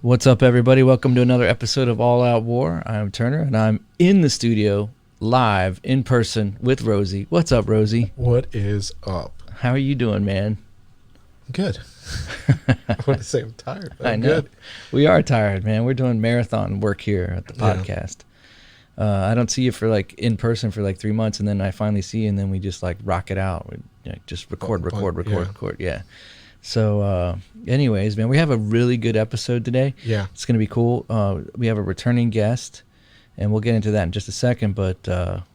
What's up, everybody? Welcome to another episode of All Out War. I'm Turner, and I'm in the studio, live, in person, with Rosie. What's up, Rosie? What is up? How are you doing, man? Good. I want to say I'm tired, but I'm good. We are tired, man. We're doing marathon work here at the podcast. I don't see you for in person for 3 months, and then I finally see you, and then we just rock it out. We just record. Yeah. So anyways, man, we have a really good episode today. Yeah. It's going to be cool. We have a returning guest, and we'll get into that in just a second. But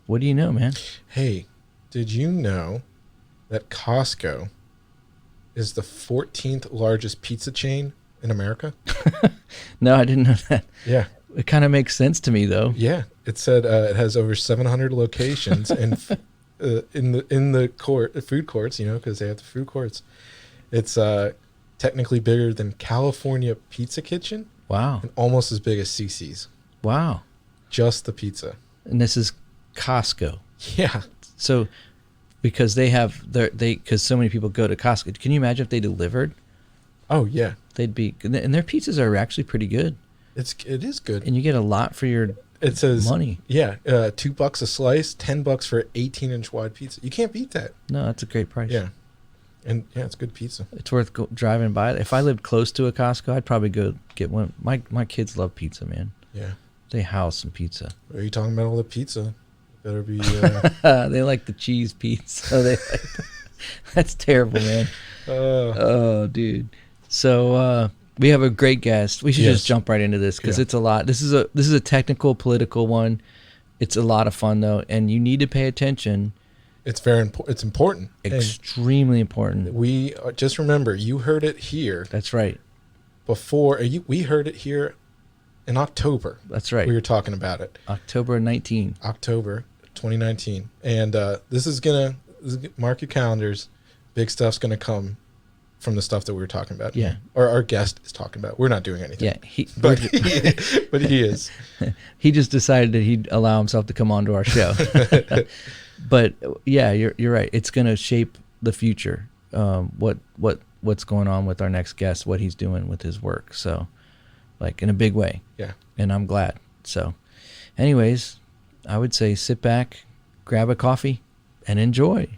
what do you know, man? Hey, did you know that Costco is the 14th largest pizza chain in America? No, I didn't know that. Yeah. It kind of makes sense to me, though. Yeah. It said it has over 700 locations and in the food courts, because they have the food courts. It's technically bigger than California Pizza Kitchen. Wow. And almost as big as CC's. Wow. Just the pizza. And this is Costco. Yeah. So because because so many people go to Costco. Can you imagine if they delivered? Oh, yeah. And their pizzas are actually pretty good. It is good. And you get a lot for your money. Yeah, $2 a slice, $10 for 18-inch wide pizza. You can't beat that. No, that's a great price. Yeah. And yeah, it's good pizza. It's worth driving by. If I lived close to a Costco, I'd probably go get one. My kids love pizza, man. Yeah. They house some pizza. Are you talking about all the pizza? Better be. They like the cheese pizza. That's terrible, man. Oh, dude. So we have a great guest. We should just jump right into this because it's a lot. This is a technical, political one. It's a lot of fun though, and you need to pay attention. It's very important. It's important. Extremely important. We just remember, you heard it here. That's right. We heard it here in October. That's right. We were talking about it. October 2019. And this is gonna mark your calendars. Big stuff's gonna come from the stuff that we were talking about. Yeah. Or our guest is talking about. We're not doing anything. Yeah. But he is. He just decided that he'd allow himself to come onto our show. But yeah, you're right. It's going to shape the future. What's going on with our next guest, what he's doing with his work. So, in a big way. Yeah. And I'm glad. So, anyways, I would say sit back, grab a coffee, and enjoy.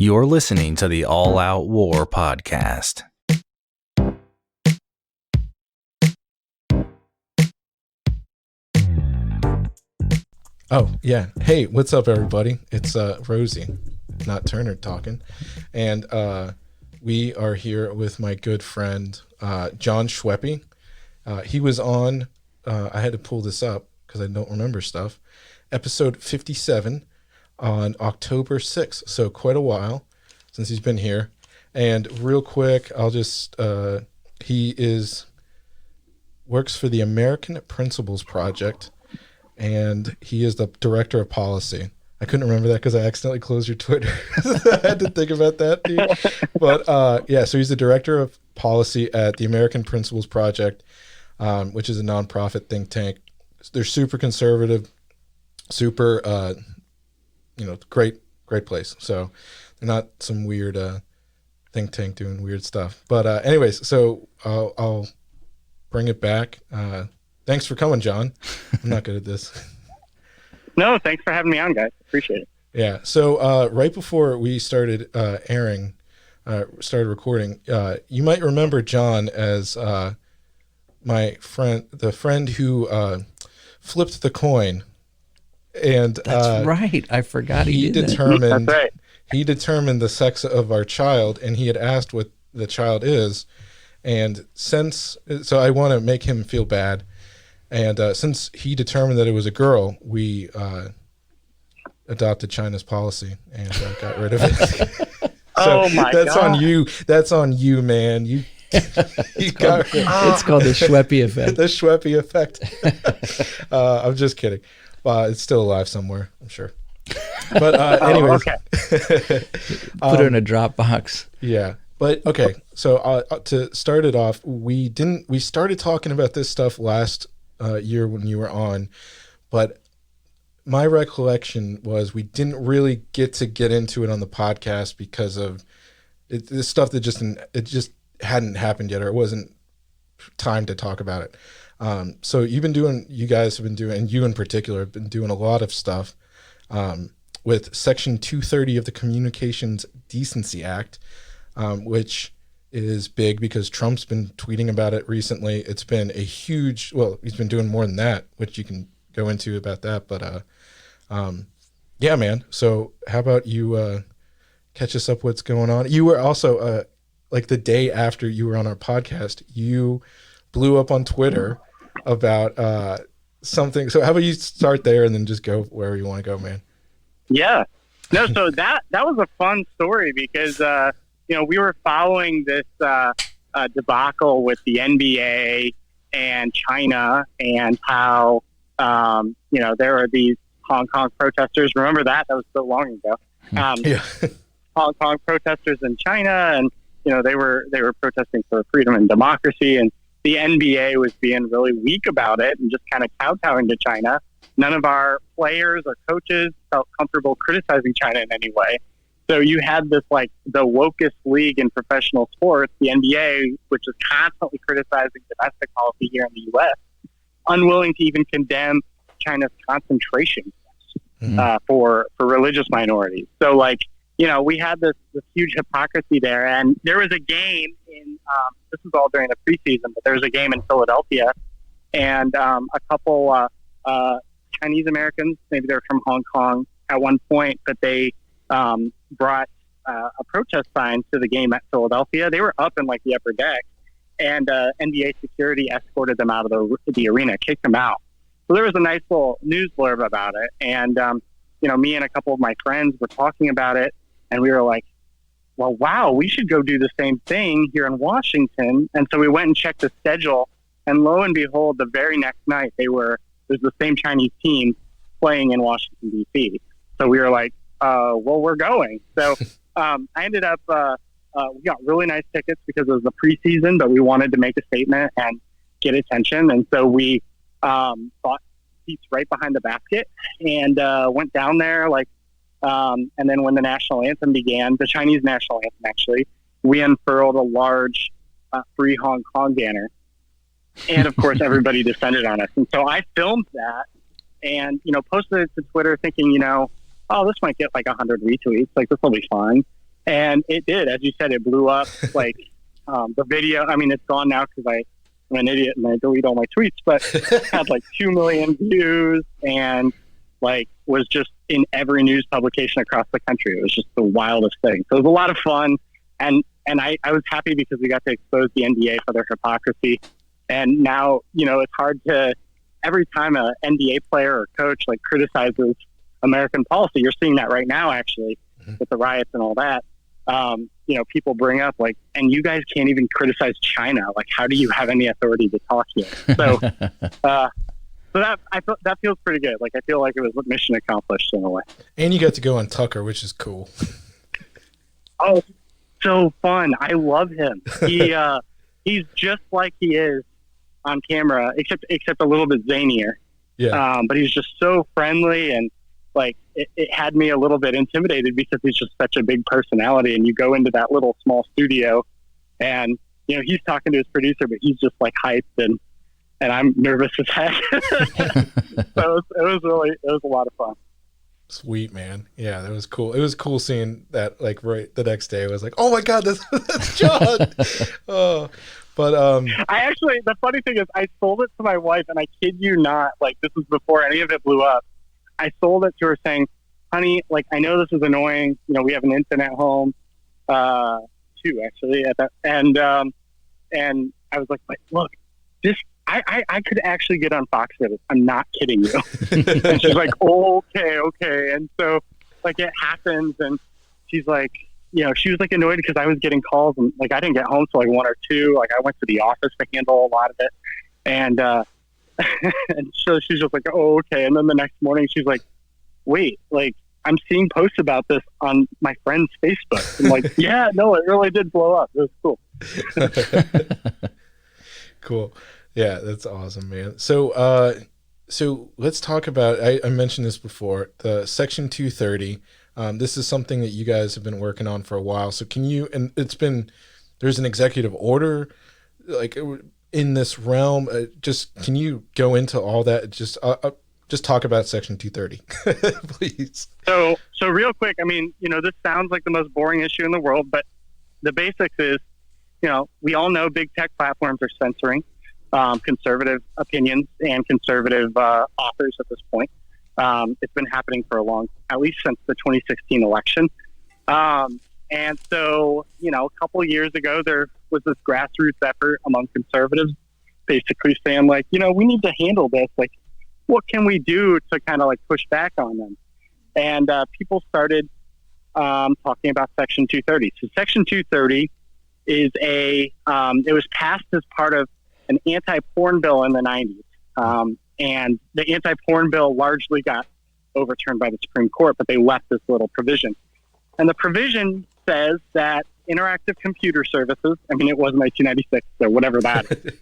You're listening to the All Out War podcast. Oh, yeah. Hey, what's up, everybody? It's Rosie, not Turner, talking. And we are here with my good friend, John Schweppe. He was on, I had to pull this up because I don't remember stuff, episode 57. On October 6th, so quite a while since he's been here. And real quick, I'll just he works for the American Principles Project, and he is the director of policy. I couldn't remember that because I accidentally closed your Twitter. I had to think about that, dude. But so he's the director of policy at the American Principles Project, which is a nonprofit think tank. They're super conservative, super great place. So they're not some weird think tank doing weird stuff. But anyways, so I'll bring it back. Thanks for coming, John. I'm not good at this. No, thanks for having me on, guys. Appreciate it. Yeah. So right before we started recording, you might remember John as my friend, the friend who flipped the coin. And that's right. I forgot he determined. That's right. He determined the sex of our child, and he had asked what the child is. And so I want to make him feel bad. And since he determined that it was a girl, we adopted China's policy and got rid of it. So that's God. On you. That's on you, man. It's called the Schweppe effect. The Schweppe effect. I'm just kidding. It's still alive somewhere, I'm sure. But anyways. Okay. Put her in a Dropbox. Yeah. But okay, so to start it off, we started talking about this stuff last year when you were on, but my recollection was we didn't really get into it on the podcast because of this stuff that just hadn't happened yet, or it wasn't time to talk about it. So you guys have been doing, and you in particular have been doing a lot of stuff with Section 230 of the Communications Decency Act, which is big because Trump's been tweeting about it recently. It's been a huge, well, he's been doing more than that, which you can go into about that. But yeah, man. So how about you catch us up what's going on? You were also, like the day after you were on our podcast, you blew up on Twitter about something. So how about you start there and then just go wherever you want to go, man? Yeah. No, so that was a fun story because, we were following this debacle with the NBA and China and how, there are these Hong Kong protesters. Remember that? That was so long ago. Yeah. Hong Kong protesters in China, and they were protesting for freedom and democracy, and the NBA was being really weak about it and just kind of kowtowing to China. None of our players or coaches felt comfortable criticizing China in any way. So you had this, like, the wokest league in professional sports, the NBA, which is constantly criticizing domestic policy here in the U.S., unwilling to even condemn China's concentration for religious minorities. So, like, we had this huge hypocrisy there. And there was a game in, this was all during the preseason, but there was a game in Philadelphia, and a couple Chinese Americans, maybe they're from Hong Kong at one point, but they brought a protest sign to the game at Philadelphia. They were up in, like, the upper deck, and NBA security escorted them out of the arena, kicked them out. So there was a nice little news blurb about it. And, me and a couple of my friends were talking about it, and we were like, well, wow, we should go do the same thing here in Washington. And so we went and checked the schedule, and lo and behold, the very next night, there's the same Chinese team playing in Washington, D.C. So we were like, well, we're going. So I ended up, we got really nice tickets because it was the preseason, but we wanted to make a statement and get attention. And so we bought seats right behind the basket and went down there, and then when the national anthem began, the Chinese national anthem actually, we unfurled a large free Hong Kong banner. And of course, everybody descended on us. And so I filmed that and, posted it to Twitter thinking, oh, this might get like 100 retweets. Like, this will be fun. And it did. As you said, it blew up. Like, the video, I mean, it's gone now because I'm an idiot and I delete all my tweets, but it had like 2 million views and like was just in every news publication across the country. It was just the wildest thing. So it was a lot of fun. And I was happy because we got to expose the NBA for their hypocrisy. And now, it's hard to, every time an NBA player or coach like criticizes American policy, you're seeing that right now, actually, with the riots and all that. People bring up like, and you guys can't even criticize China. Like, how do you have any authority to talk here? So, that feels pretty good. Like, I feel like it was mission accomplished in a way. And you got to go on Tucker, which is cool. Oh, so fun! I love him. He's just like he is on camera, except a little bit zanier. Yeah. But he's just so friendly, and like it had me a little bit intimidated because he's just such a big personality. And you go into that little small studio, and he's talking to his producer, but he's just like hyped, and I'm nervous as heck. So it was a lot of fun. Sweet, man. Yeah, that was cool. It was cool seeing that, like, right the next day. I was like, oh my God, that's John. But I actually, the funny thing is I sold it to my wife, and I kid you not, like, this was before any of it blew up. I sold it to her saying, honey, like, I know this is annoying. We have an infant at home, two actually at that. And I was like, look, this, I could actually get on Fox with it. I'm not kidding you. And she's like, okay. And so, like, it happens, and she's like, she was like annoyed because I was getting calls, and like I didn't get home till like 1 or 2. Like, I went to the office to handle a lot of it, and and so she's just like, okay. And then the next morning, she's like, wait, like, I'm seeing posts about this on my friend's Facebook. I'm like, yeah, no, it really did blow up. It was cool. Cool. Yeah, that's awesome, man. So let's talk about, I mentioned this before, the Section 230. This is something that you guys have been working on for a while. So can you, and there's an executive order like in this realm. Just can you go into all that? Just talk about Section 230, please. So real quick, I mean, this sounds like the most boring issue in the world, but the basics is, we all know big tech platforms are censoring conservative opinions and conservative authors at this point. It's been happening for at least since the 2016 election. And so, a couple of years ago, there was this grassroots effort among conservatives basically saying like, we need to handle this. Like, what can we do to kind of like push back on them? And people started talking about Section 230. So Section 230 is it was passed as part of an anti-porn bill in the 90s. And the anti-porn bill largely got overturned by the Supreme Court, but they left this little provision. And the provision says that interactive computer services, I mean, it was 1996, so whatever that is,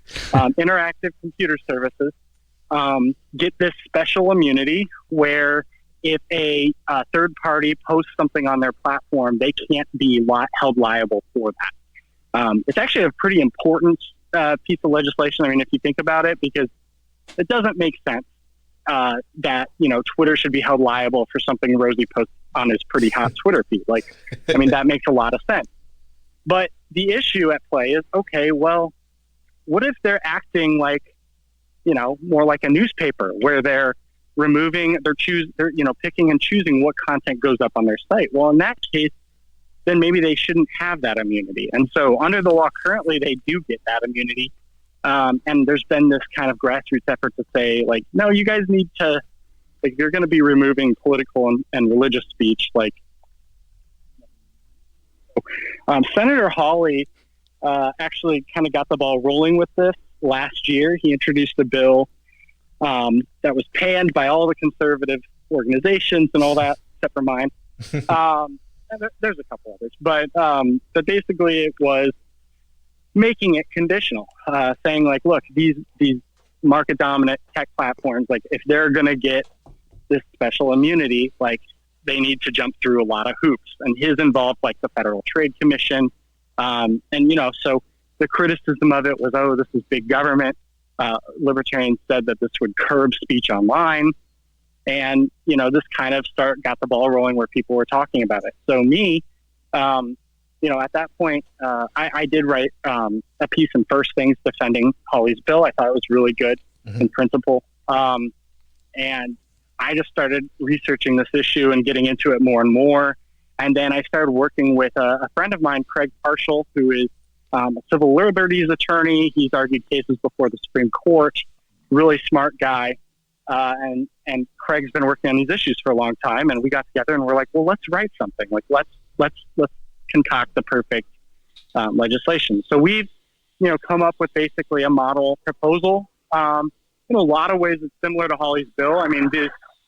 interactive computer services get this special immunity where if a third party posts something on their platform, they can't be held liable for that. It's actually a pretty important piece of legislation. I mean, if you think about it, because it doesn't make sense that, Twitter should be held liable for something Rosie posts on his pretty hot Twitter feed. Like, I mean, that makes a lot of sense. But the issue at play is, okay, well, what if they're acting like, more like a newspaper where they're picking and choosing what content goes up on their site? Well, in that case, then maybe they shouldn't have that immunity. And so under the law currently, they do get that immunity. And there's been this kind of grassroots effort to say, like, no, you guys need to, like, you're going to be removing political and religious speech. Like, Senator Hawley actually kind of got the ball rolling with this last year. He introduced a bill that was panned by all the conservative organizations and all that, except for mine. There's a couple others, but basically it was making it conditional, saying like, look, these market dominant tech platforms, like if they're going to get this special immunity, like they need to jump through a lot of hoops. And his involved like the Federal Trade Commission. So the criticism of it was, oh, this is big government. Libertarians said that this would curb speech online. And, this kind of got the ball rolling where people were talking about it. So me, at that point, I did write a piece in First Things defending Hawley's bill. I thought it was really good in principle. And I just started researching this issue and getting into it more and more. And then I started working with a friend of mine, Craig Parshall, who is a civil liberties attorney. He's argued cases before the Supreme Court. Really smart guy. And Craig's been working on these issues for a long time. And we got together and we're like, well, let's write something. Like, let's concoct the perfect legislation. So we've, come up with basically a model proposal. In a lot of ways, it's similar to Hawley's bill. I mean,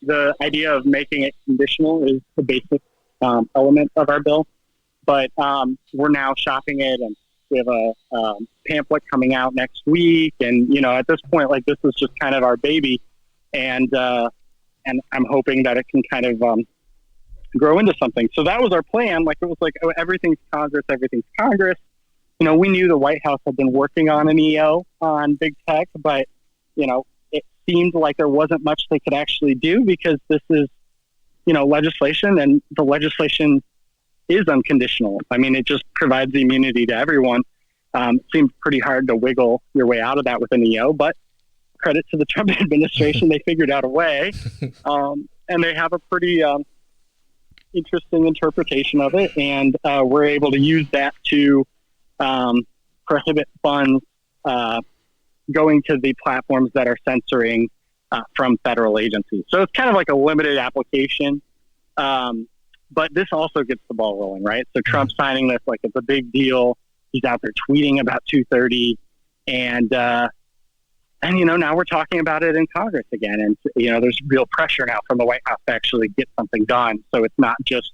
the idea of making it conditional is the basic element of our bill. But we're now shopping it, and we have a pamphlet coming out next week. And, at this point, like, this is just kind of our baby. And I'm hoping that it can kind of grow into something. So that was our plan. Like, it was like, oh, everything's Congress. We knew the White House had been working on an EO on big tech, but, it seemed like there wasn't much they could actually do because this is, legislation, and the legislation is unconditional. I mean, it just provides the immunity to everyone. It seemed pretty hard to wiggle your way out of that with an EO, but credit to the Trump administration, they figured out a way. And they have a pretty interesting interpretation of it. And we're able to use that to prohibit funds going to the platforms that are censoring from federal agencies. So it's kind of like a limited application. But this also gets the ball rolling, right? So Trump signing this, like, it's a big deal. He's out there tweeting about 230. And now we're talking about it in Congress again. And, there's real pressure now from the White House to actually get something done. So it's not just,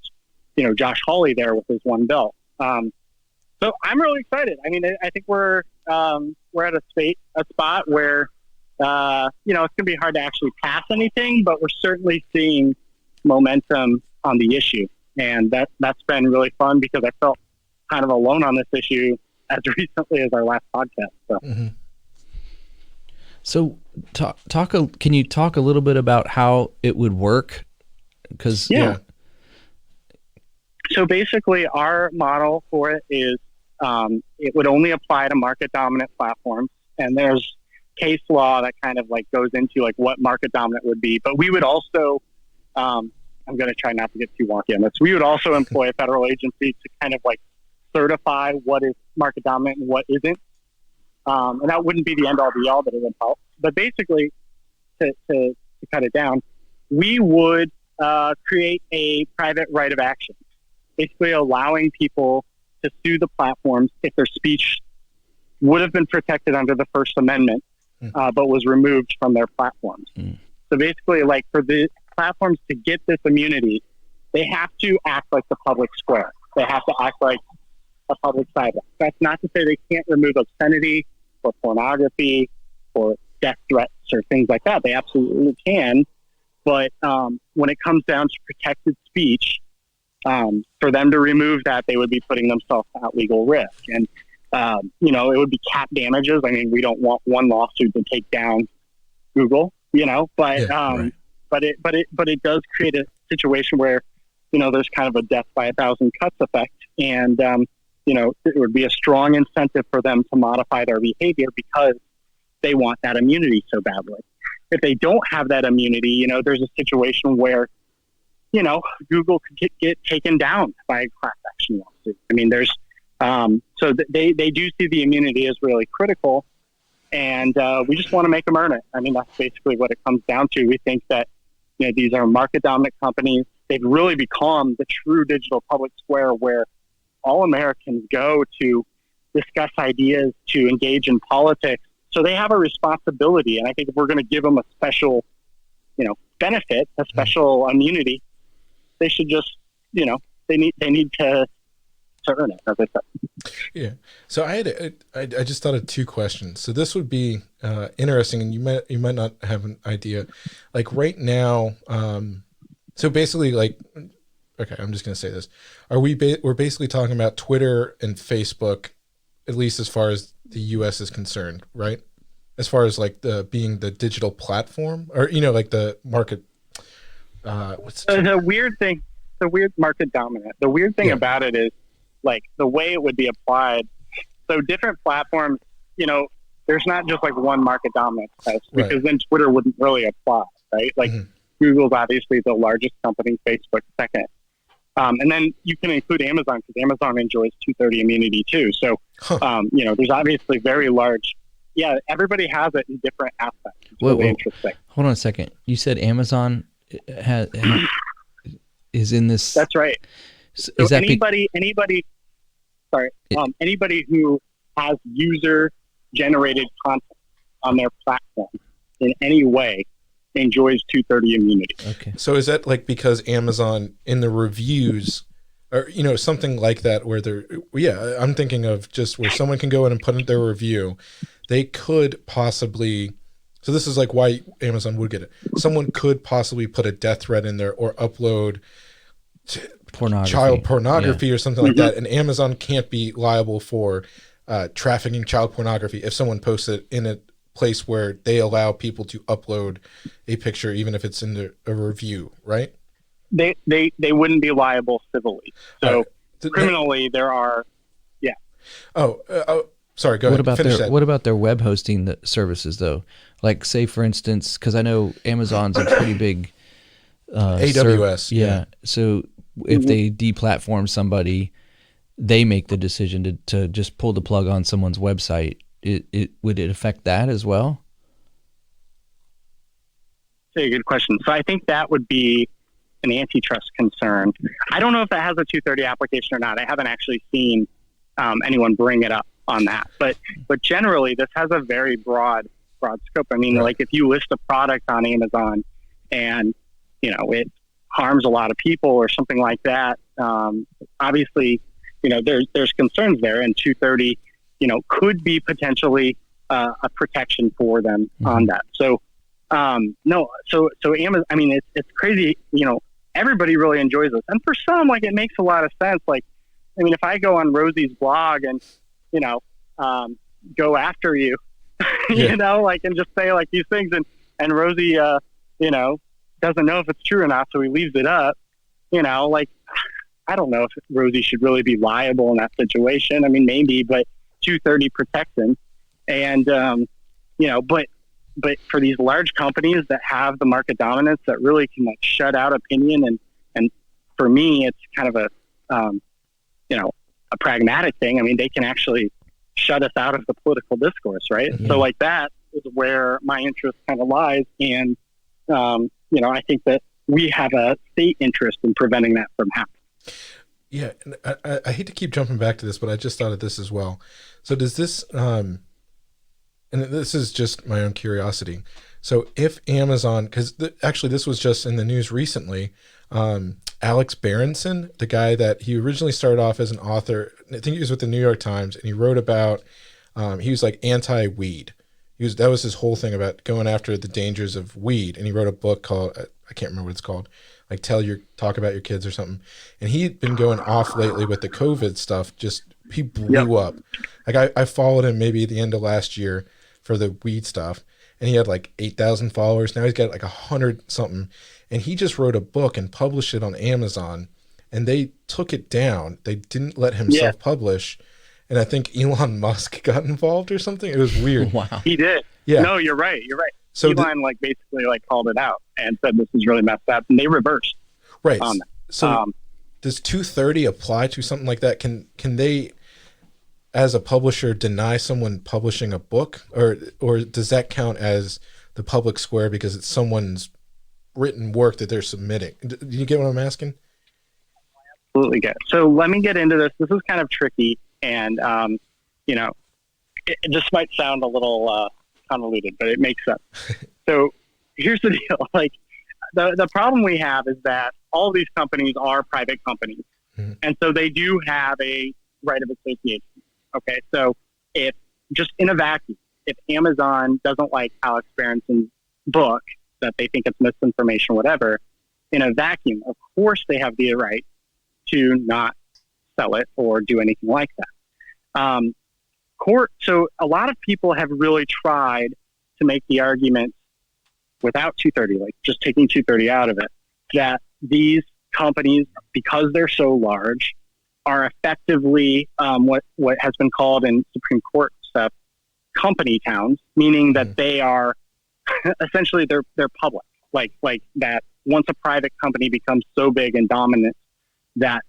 Josh Hawley there with his one bill. So I'm really excited. I mean, I think we're we're at a spot where it's going to be hard to actually pass anything, but we're certainly seeing momentum on the issue, and that's been really fun because I felt kind of alone on this issue as recently as our last podcast. So. Mm-hmm. So can you talk a little bit about how it would work? Because So basically our model for it is it would only apply to market dominant platforms, and there's case law that kind of like goes into like what market dominant would be. But we would also I'm going to try not to get too wonky on this. We would also employ a federal agency to kind of like certify what is market dominant and what isn't. And that wouldn't be the end all be all, but it would help. But basically, to cut it down, we would create a private right of action, basically allowing people to sue the platforms if their speech would have been protected under the First Amendment, but was removed from their platforms. So basically, like for the platforms to get this immunity, they have to act like the public square. They have to act like a public sidewalk. That's not to say they can't remove obscenity or pornography or death threats or things like that. They absolutely can. But when it comes down to protected speech, for them to remove that, they would be putting themselves at legal risk. And, it would be cap damages. I mean, we don't want one lawsuit to take down Google, but right. but it does create a situation where, there's kind of a death by 1,000 cuts effect. And, it would be a strong incentive for them to modify their behavior because they want that immunity so badly. If they don't have that immunity, there's a situation where, Google could get taken down by a class action lawsuit. I mean, there's, so they do see the immunity as really critical, and we just want to make them earn it. I mean, that's basically what it comes down to. We think that, these are market dominant companies. They've really become the true digital public square where all Americans go to discuss ideas, to engage in politics. So they have a responsibility. And I think if we're going to give them a special, benefit, a special immunity, they should just, they need to earn it, as I said. Yeah. So I just thought of two questions. So this would be interesting, and you might not have an idea. Like right now, so basically, like, okay, I'm just going to say this: we're basically talking about Twitter and Facebook, at least as far as the U.S. is concerned, right? As far as like being the digital platform, or like the market. The weird market dominant. The weird thing about it is, like, the way it would be applied. So different platforms, there's not just like one market dominant test, because then Twitter wouldn't really apply, right? Like Google's obviously the largest company, Facebook second. And then you can include Amazon, because Amazon enjoys 230 immunity too. So, there's obviously very large. Yeah, everybody has it in different aspects. It's really interesting. Hold on a second. You said Amazon is in this. That's right. Is so that anybody who has user-generated content on their platform in any way enjoys 230 immunity. Okay. So is that like because Amazon in the reviews, or something like that, where I'm thinking of just where someone can go in and put in their review, they could possibly. So this is like why Amazon would get it. Someone could possibly put a death threat in there or upload child pornography or something like that, and Amazon can't be liable for trafficking child pornography if someone posts it in a place where they allow people to upload a picture, even if it's in a review, right? They wouldn't be liable civilly. So criminally, there are. Yeah. Sorry. Go ahead. What about their web hosting services though? Like, say for instance, because I know Amazon's a pretty big AWS. Yeah. So if they deplatform somebody, they make the decision to just pull the plug on someone's website. Would it affect that as well? That's a good question. So I think that would be an antitrust concern. I don't know if that has a 230 application or not. I haven't actually seen anyone bring it up on that. But generally, this has a very broad scope. I mean, like if you list a product on Amazon and it harms a lot of people or something like that, obviously, there's concerns there, and 230 could be potentially a protection for them on that. So, no, so Amazon, I mean, it's crazy, everybody really enjoys this. And for some, like, it makes a lot of sense. Like, I mean, if I go on Rosie's blog and, go after you, and just say like these things and Rosie, doesn't know if it's true or not. So he leaves it up, like, I don't know if Rosie should really be liable in that situation. I mean, maybe, but 230 protects him. And, but for these large companies that have the market dominance that really can like shut out opinion. And for me, it's kind of a pragmatic thing. I mean, they can actually shut us out of the political discourse. Right. Mm-hmm. So like that is where my interest kind of lies. And, I think that we have a state interest in preventing that from happening. Yeah. And I hate to keep jumping back to this, but I just thought of this as well. So does this, and this is just my own curiosity. So if Amazon, because actually this was just in the news recently, Alex Berenson, the guy that he originally started off as an author, I think he was with the New York Times, and he wrote about, he was like anti-weed. That was his whole thing about going after the dangers of weed. And he wrote a book called, I can't remember what it's called, like Talk About Your Kids or something. And he'd been going off lately with the COVID stuff. He blew up. Like I followed him maybe at the end of last year for the weed stuff. And he had like 8,000 followers. Now he's got like 100 something. And he just wrote a book and published it on Amazon. And they took it down. They didn't let him self-publish. And I think Elon Musk got involved or something. It was weird. Wow. He did. Yeah. No, you're right. So Elon basically called it out and said this is really messed up, and they reversed. Right. So does 230 apply to something like that? Can they, as a publisher, deny someone publishing a book, or does that count as the public square because it's someone's written work that they're submitting? Do you get what I'm asking? Absolutely get. So let me get into this. This is kind of tricky. And, it just might sound a little convoluted, but it makes sense. So here's the deal. Like the problem we have is that all of these companies are private companies. Mm-hmm. And so they do have a right of association. Okay. So if just in a vacuum, if Amazon doesn't like Alex Berenson's book, that they think it's misinformation, whatever, in a vacuum, of course they have the right to not sell it or do anything like that. So a lot of people have really tried to make the argument without 230, like just taking 230 out of it, that these companies, because they're so large, are effectively what has been called in Supreme Court stuff company towns, meaning that they are essentially they're public, like that. Once a private company becomes so big and dominant that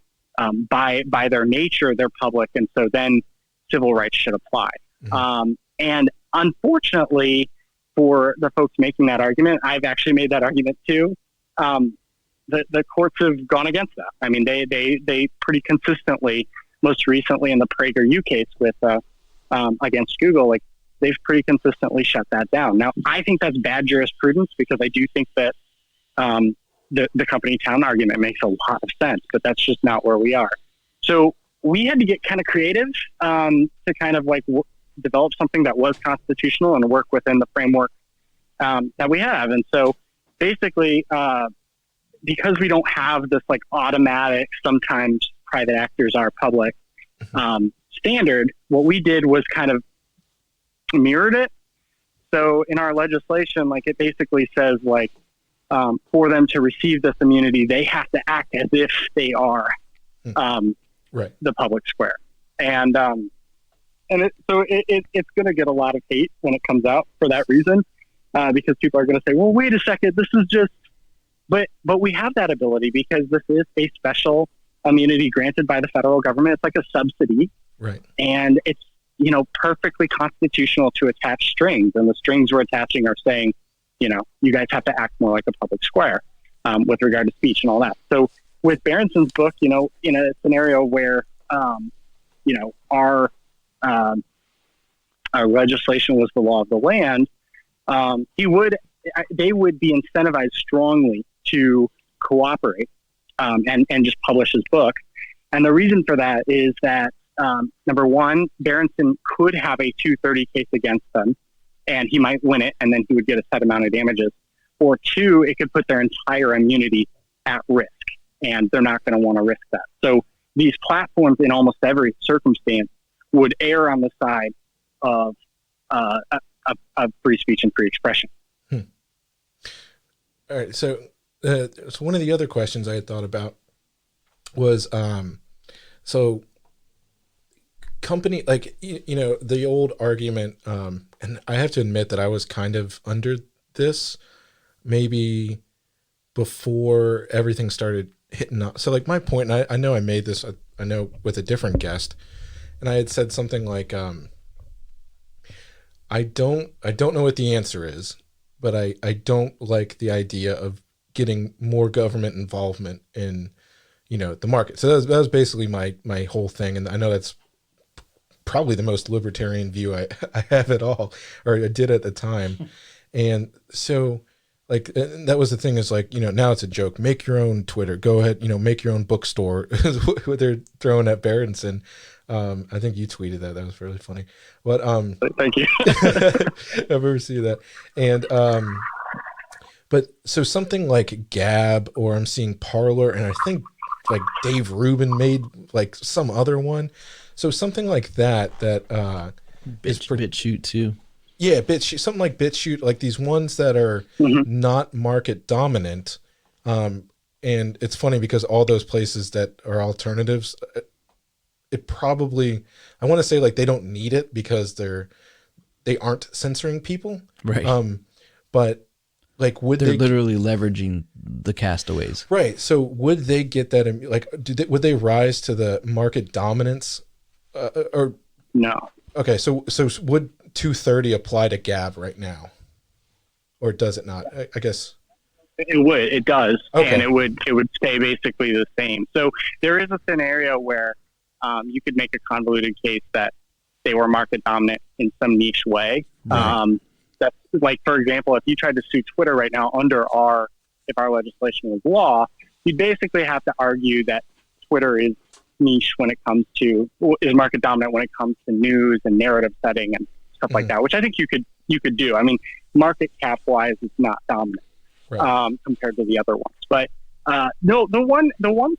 by their nature, they're public. And so then civil rights should apply. Mm-hmm. And unfortunately for the folks making that argument, I've actually made that argument too. The courts have gone against that. I mean, they pretty consistently, most recently in the PragerU case with, against Google, like they've pretty consistently shut that down. Now, I think that's bad jurisprudence because I do think that, the company town argument makes a lot of sense, but that's just not where we are. So we had to get kind of creative to kind of develop something that was constitutional and work within the framework that we have. And so basically, because we don't have this automatic, sometimes private actors are public standard, what we did was kind of mirrored it. So in our legislation, it basically says for them to receive this immunity, they have to act as if they are right. the public square. And it's going to get a lot of hate when it comes out for that reason, because people are going to say, well, wait a second, this is just, but we have that ability because this is a special immunity granted by the federal government. It's like a subsidy. Right. And it's, perfectly constitutional to attach strings, and the strings we're attaching are saying, you guys have to act more like a public square with regard to speech and all that. So with Berenson's book, in a scenario where, our legislation was the law of the land, they would be incentivized strongly to cooperate and just publish his book. And the reason for that is that number one, Berenson could have a 230 case against them, and he might win it, and then he would get a set amount of damages. Or two, it could put their entire immunity at risk, and they're not going to want to risk that. So these platforms, in almost every circumstance, would err on the side of free speech and free expression. All right. So one of the other questions I had thought about was, so company, like, the old argument, and I have to admit that I was kind of under this maybe before everything started hitting up. So like my point, and I know I made this, I know with a different guest, and I had said something like, I don't know what the answer is, but I don't like the idea of getting more government involvement in, the market. So that was basically my whole thing. And I know that's probably the most libertarian view I have at all, or I did at the time. And so like, that was the thing, is like, now it's a joke. Make your own Twitter. Go ahead, make your own bookstore. What they're throwing at Berenson. I think you tweeted that. That was really funny. But thank you. I've never seen that. And but so something like Gab, or I'm seeing Parler, and I think like Dave Rubin made like some other one. So something like that BitChute too. Yeah, BitChute, something like BitChute, like these ones that are not market dominant. And it's funny because all those places that are alternatives, it probably, I want to say like they don't need it because they aren't censoring people. Right. But like, would they're they literally leveraging the castaways? Right. So would they get that? Like, would they rise to the market dominance? Or no? Okay. So would 230 apply to Gab right now, or does it not? I guess it would. It does, okay. And it would stay basically the same. So there is a scenario where you could make a convoluted case that they were market dominant in some niche way. Right. That's like, for example, if you tried to sue Twitter right now if our legislation was law, you'd basically have to argue that Twitter is niche when it comes to, is market dominant when it comes to news and narrative setting and stuff like that, which I think you could do. I mean, market cap wise, it's not dominant compared to the other ones. But no, the one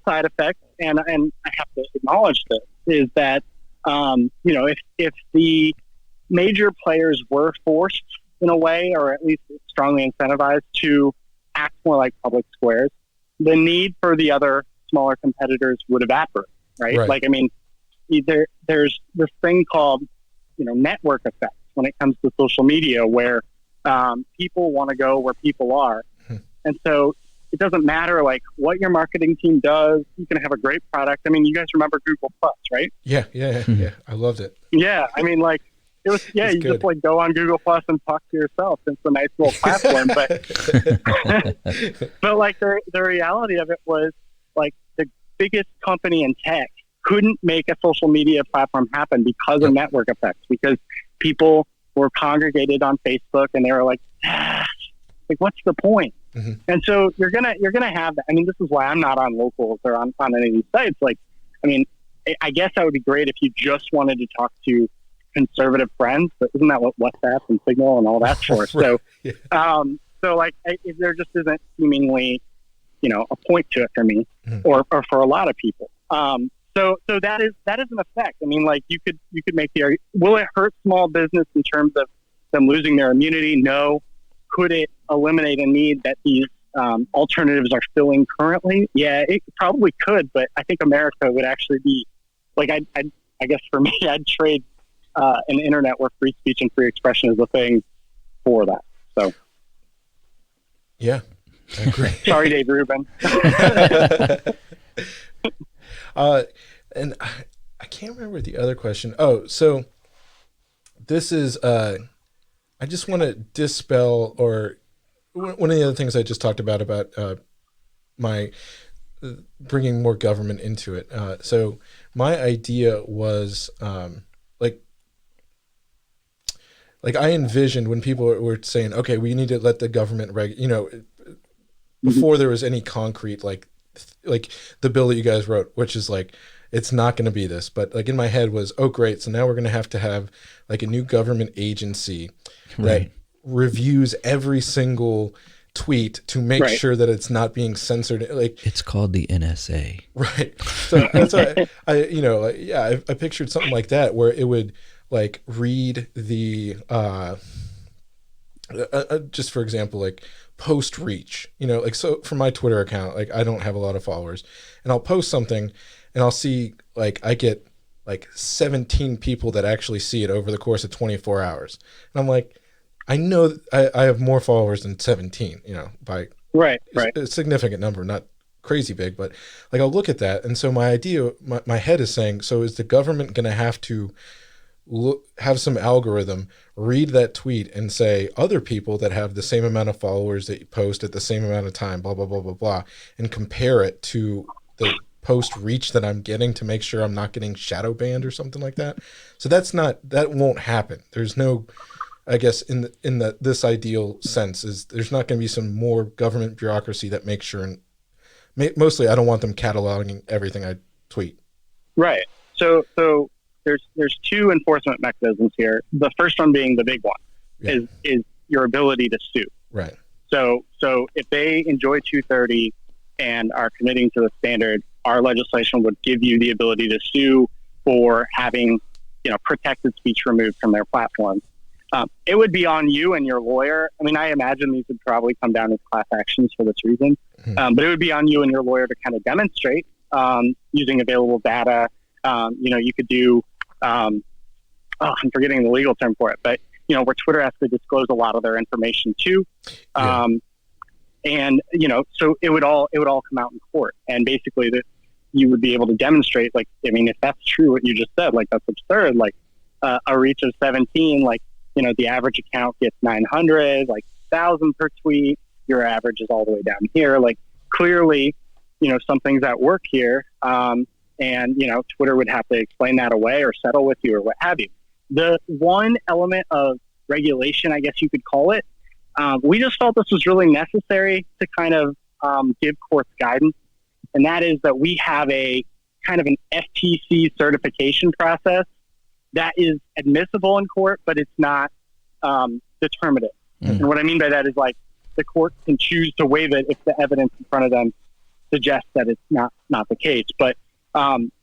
side effect, and I have to acknowledge this, is that if the major players were forced in a way, or at least strongly incentivized to act more like public squares, the need for the other smaller competitors would evaporate, right? Like, I mean, there's this thing called, network effects when it comes to social media, where people want to go where people are. And so it doesn't matter like what your marketing team does. You can have a great product. I mean, you guys remember Google Plus, right? Yeah. I loved it. Yeah. I mean, like, it was, you good. Just like go on Google Plus and talk to yourself. It's a nice little platform, but like the reality of it was like the biggest company in tech couldn't make a social media platform happen because of network effects, because people were congregated on Facebook and they were like, like, what's the point? And so you're gonna have that. I mean, this is why I'm not on Locals or on any of these sites. Like, I mean, I guess that would be great if you just wanted to talk to conservative friends, but isn't that what WhatsApp and Signal and all that's for? So, so like, there just isn't seemingly, a point to it for me, or for a lot of people. So that is an effect. I mean, like, you could make the argument, will it hurt small business in terms of them losing their immunity? No. Could it eliminate a need that these alternatives are filling currently? Yeah, it probably could, but I think America would actually be like, I guess for me, I'd trade an internet where free speech and free expression is a thing for that. So, yeah, I agree. Sorry, Dave Rubin. And I can't remember the other question. Oh, so this is, I just want to dispel, or one of the other things I just talked about my bringing more government into it. So my idea was, like I envisioned when people were saying, okay, we need to let the government before there was any concrete, like the bill that you guys wrote, which is like, it's not going to be this. But like in my head was, oh great, so now we're going to have like a new government agency that reviews every single tweet to make sure that it's not being censored. Like, it's called the NSA. Right. So that's why I pictured something like that where it would like read the just for example, like post reach, like, so for my Twitter account, like I don't have a lot of followers, and I'll post something and I'll see like I get like 17 people that actually see it over the course of 24 hours. And I'm like, I know I have more followers than 17, by a significant number, not crazy big, but like I'll look at that. And so my idea, my head is saying, so is the government going to have to have some algorithm read that tweet and say other people that have the same amount of followers that you post at the same amount of time, blah, blah, blah, blah, blah, and compare it to the post reach that I'm getting to make sure I'm not getting shadow banned or something like that. So that won't happen. There's no, I guess in this ideal sense is there's not going to be some more government bureaucracy that makes sure, and mostly I don't want them cataloging everything I tweet. Right. So there's two enforcement mechanisms here. The first one being the big one is your ability to sue. Right. So if they enjoy 230 and are committing to the standard, our legislation would give you the ability to sue for having, protected speech removed from their platform. It would be on you and your lawyer. I mean, I imagine these would probably come down as class actions for this reason, but it would be on you and your lawyer to kind of demonstrate using available data. You could do, I'm forgetting the legal term for it, but where Twitter has to disclose a lot of their information too. And, so it would all come out in court, and basically that you would be able to demonstrate, like, I mean, if that's true, what you just said, like, that's absurd. Like a reach of 17, like, the average account gets 900, like 1,000 per tweet. Your average is all the way down here. Like, clearly, something's at work here. And, Twitter would have to explain that away or settle with you or what have you. The one element of regulation, I guess you could call it, we just felt this was really necessary to kind of give courts guidance. And that is that we have a kind of an FTC certification process that is admissible in court, but it's not determinative. And what I mean by that is, like, the court can choose to waive it if the evidence in front of them suggests that it's not the case. But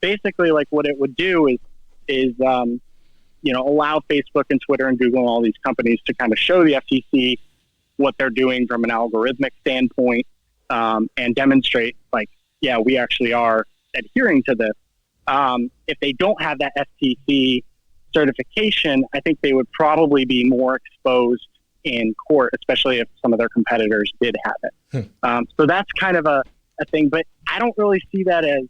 basically, like, what it would do is allow Facebook and Twitter and Google and all these companies to kind of show the FTC what they're doing from an algorithmic standpoint, and demonstrate, like, yeah, we actually are adhering to this. If they don't have that FTC certification, I think they would probably be more exposed in court, especially if some of their competitors did have it. So that's kind of a thing, but I don't really see that as,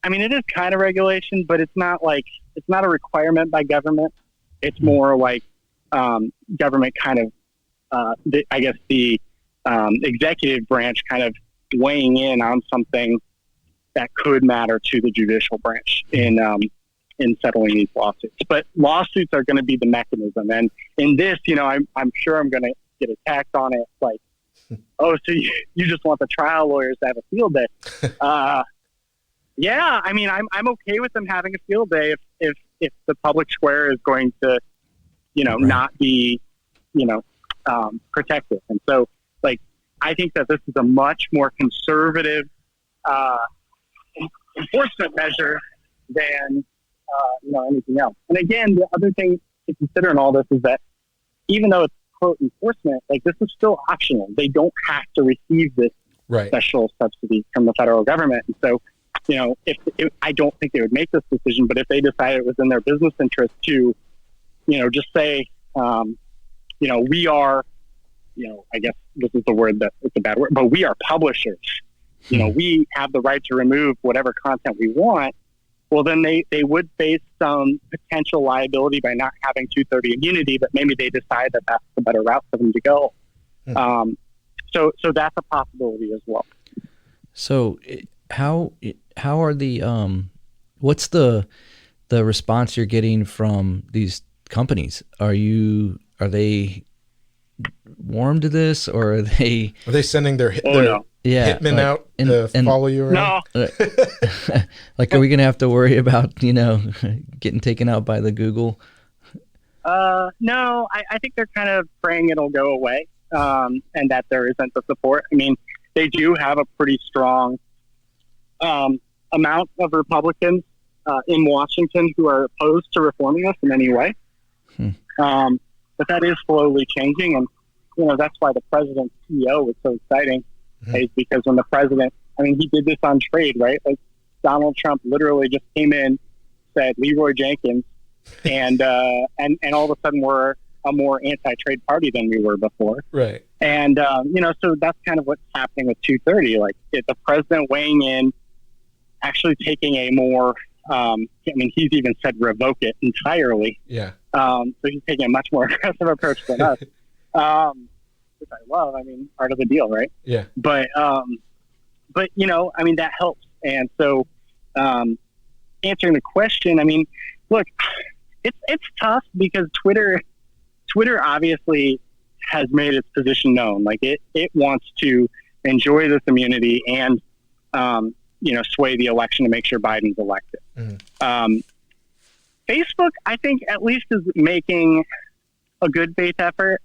I mean, it is kind of regulation, but it's not a requirement by government. It's more like government kind of, the executive branch kind of weighing in on something that could matter to the judicial branch in settling these lawsuits. But lawsuits are going to be the mechanism. And in this, I'm sure I'm going to get attacked on it. Like, oh, so you just want the trial lawyers to have a field day. Yeah, I mean, I'm okay with them having a field day if the public square is going to, not be, protected. And so, like, I think that this is a much more conservative enforcement measure than anything else. And again, the other thing to consider in all this is that even though it's quote enforcement, like, this is still optional. They don't have to receive this special subsidy from the federal government. And so, if I don't think they would make this decision, but if they decided it was in their business interest to, just say, we are, I guess this is the word that it's a bad word, but we are publishers. We have the right to remove whatever content we want. Well, then they would face some potential liability by not having 230 immunity, but maybe they decide that that's the better route for them to go. So that's a possibility as well. So how are the what's the response you're getting from these companies? Are they warm to this, or are they sending their hitmen like, out to follow you around? No, Like, are we gonna have to worry about getting taken out by the Google? no. I think they're kind of praying it'll go away, and that there isn't the support. I mean, they do have a pretty strong amount of Republicans in Washington who are opposed to reforming us in any way. But that is slowly changing, and that's why the president's CEO was so exciting, is because when the president, he did this on trade, right? Like Donald Trump literally just came in, said Leroy Jenkins, and all of a sudden we're a more anti-trade party than we were before. Right. And so that's kind of what's happening with 230. Like it's the president weighing in, actually taking a more, he's even said revoke it entirely. Yeah. So he's taking a much more aggressive approach than us, which I love. Part of the deal, right? Yeah. But that helps. And so, answering the question, look, it's tough because Twitter obviously has made its position known. Like it wants to enjoy this immunity and, sway the election to make sure Biden's elected. Facebook, I think, at least is making a good faith effort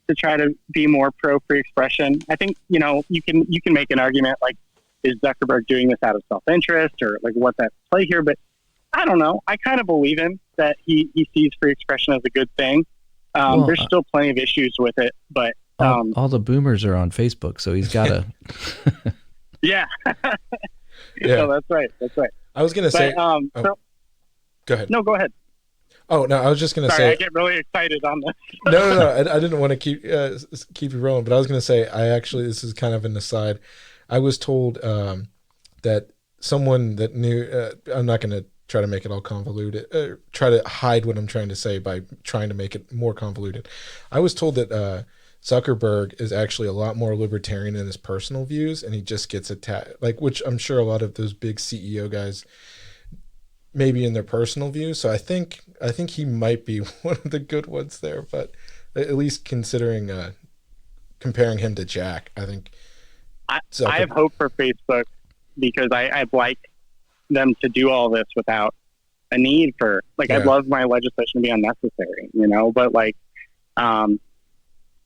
to try to be more pro free expression. I think, you can make an argument like, is Zuckerberg doing this out of self-interest or like what's at play here? But I don't know. I kind of believe him that he sees free expression as a good thing. There's still plenty of issues with it, but all the boomers are on Facebook, so he's got to. Yeah. Yeah. No, that's right. I was going to say. Go ahead. No, go ahead. Oh no, I was just going to say. Sorry, I get really excited on this. No. I didn't want to keep you rolling, but I was going to say this is kind of an aside. I was told that someone that knew. I'm not going to try to make it all convoluted. Try to hide what I'm trying to say by trying to make it more convoluted. I was told that Zuckerberg is actually a lot more libertarian in his personal views, and he just gets attacked. Which I'm sure a lot of those big CEO guys. Maybe in their personal views. So I think he might be one of the good ones there, but at least considering comparing him to Jack, I think I have hope for Facebook because I'd like them to do all this without a need for I'd love my legislation to be unnecessary, but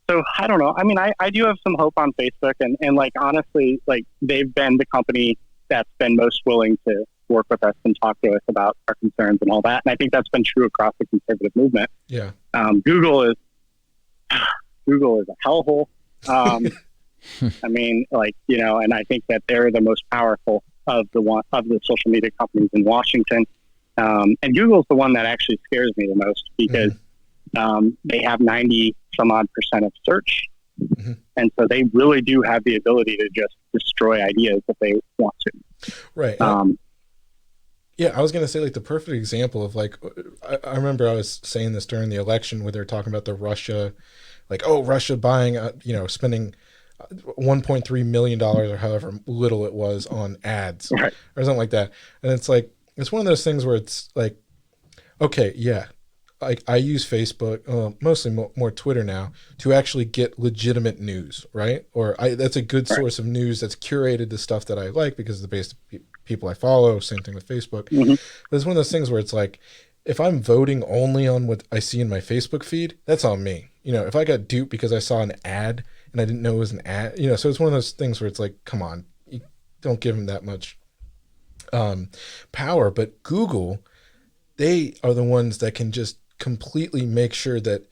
so I don't know. I do have some hope on Facebook and honestly, they've been the company that's been most willing to work with us and talk to us about our concerns and all that. And I think that's been true across the conservative movement. Yeah. Google is a hellhole. And I think that they're the most powerful of the social media companies in Washington. And Google's the one that actually scares me the most because they have 90 some odd % of search. And so they really do have the ability to just destroy ideas if they want to. Right. Yeah, I was going to say the perfect example of I remember I was saying this during the election where they were talking about the Russia, Russia buying, spending $1.3 million or however little it was on ads or something like that. And it's it's one of those things where it's okay, yeah, I use Facebook, mostly more Twitter now, to actually get legitimate news, right? Or that's a good source of news that's curated the stuff that I like because of the base people I follow. Same thing with Facebook. But it's one of those things where it's if I'm voting only on what I see in my Facebook feed, that's on me. If I got duped because I saw an ad and I didn't know it was an ad, so it's one of those things where it's come on, you don't give them that much power. But Google, they are the ones that can just completely make sure that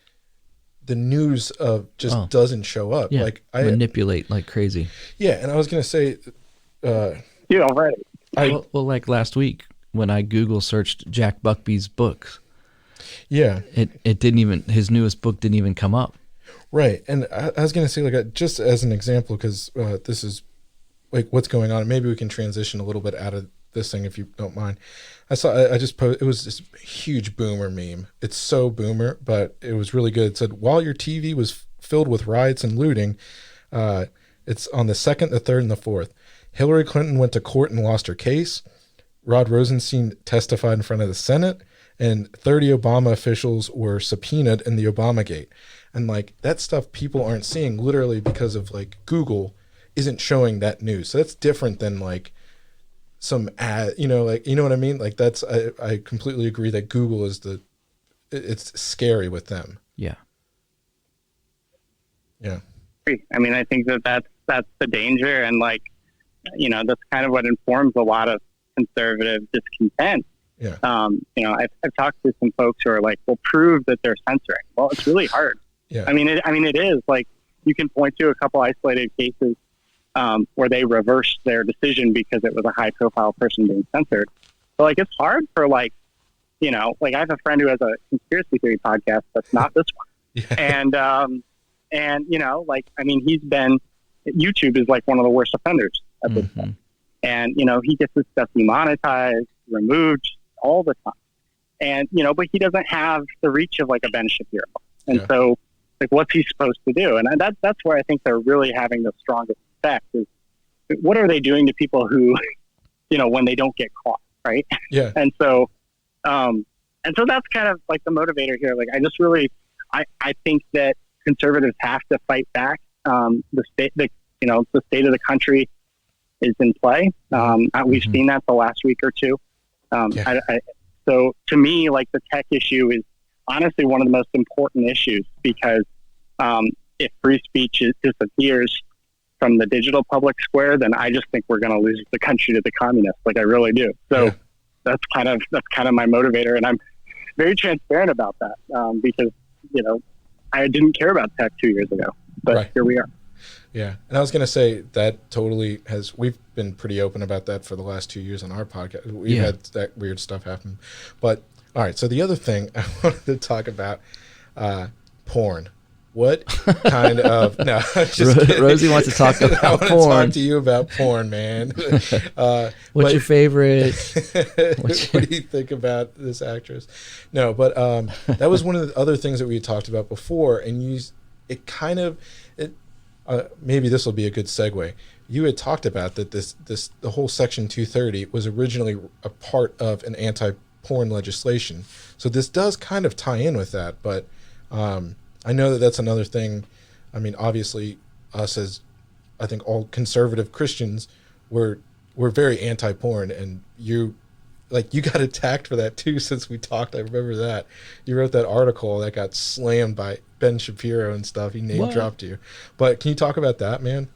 the news doesn't show up. Yeah, manipulate like crazy. Yeah, and I was gonna say, right. Like last week when I Google searched Jack Buckby's books. Yeah, it didn't even, his newest book didn't even come up. Right, and I was gonna say just as an example because this is what's going on. Maybe we can transition a little bit out of this thing if you don't mind. I just posted, it was this huge boomer meme. It's so boomer, but it was really good. It said, while your TV was filled with riots and looting, it's on the 2nd, the 3rd, and the 4th. Hillary Clinton went to court and lost her case. Rod Rosenstein testified in front of the Senate, and 30 Obama officials were subpoenaed in the Obamagate. And that stuff people aren't seeing literally because of Google isn't showing that news. So that's different than like some ad, like, you know what I mean? Like that's, I completely agree that Google is it's scary with them. Yeah. Yeah. I mean, I think that's the danger. And like, that's kind of what informs a lot of conservative discontent. Yeah. I've talked to some folks who are like, well, prove that they're censoring. Well, it's really hard. Yeah. I mean, it is like, you can point to a couple isolated cases where they reversed their decision because it was a high profile person being censored. But like, it's hard for like, like I have a friend who has a conspiracy theory podcast that's not this one. Yeah. And like, I mean, YouTube is like one of the worst offenders at this point. And, he gets his stuff demonetized, removed all the time. And, but he doesn't have the reach of like a Ben Shapiro. And so like, what's he supposed to do? And that's where I think they're really having the strongest effect is what are they doing to people who, when they don't get caught. Right. Yeah. And so that's kind of like the motivator here. Like, I just really, I think that conservatives have to fight back. The state of the country is in play. We've seen that the last week or two. So to me, like the tech issue is honestly one of the most important issues because if free speech disappears from the digital public square, then I just think we're going to lose the country to the communists. Like I really do. So that's kind of my motivator, and I'm very transparent about that because I didn't care about tech 2 years ago, but here we are. Yeah. And I was going to say that totally we've been pretty open about that for the last 2 years on our podcast. We've had that weird stuff happen. But all right. So the other thing I wanted to talk about, porn. What kind of, no, Rosie wants to talk about I want porn. to talk to you about porn, man. What's your favorite? What do you think about this actress? No, but that was one of the other things that we had talked about before. And maybe this will be a good segue. You had talked about that the whole Section 230 was originally a part of an anti-porn legislation. So this does kind of tie in with that, but I know that that's another thing. I mean, obviously, us as I think all conservative Christians, we're very anti-porn, and you got attacked for that too. Since we talked, I remember that you wrote that article that got slammed by Ben Shapiro and stuff. He name dropped you, but can you talk about that, man?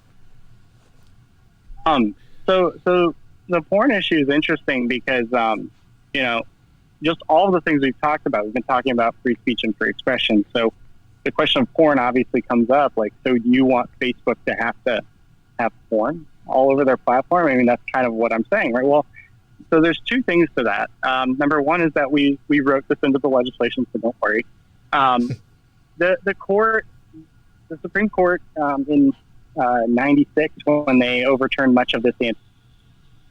So the porn issue is interesting because just all of the things we've talked about. We've been talking about free speech and free expression. So the question of porn obviously comes up. Like, so do you want Facebook to have porn all over their platform? I mean, that's kind of what I'm saying, right? Well, so there's two things to that. Number one is that we wrote this into the legislation, so don't worry. The Supreme Court in 96, when they overturned much of this,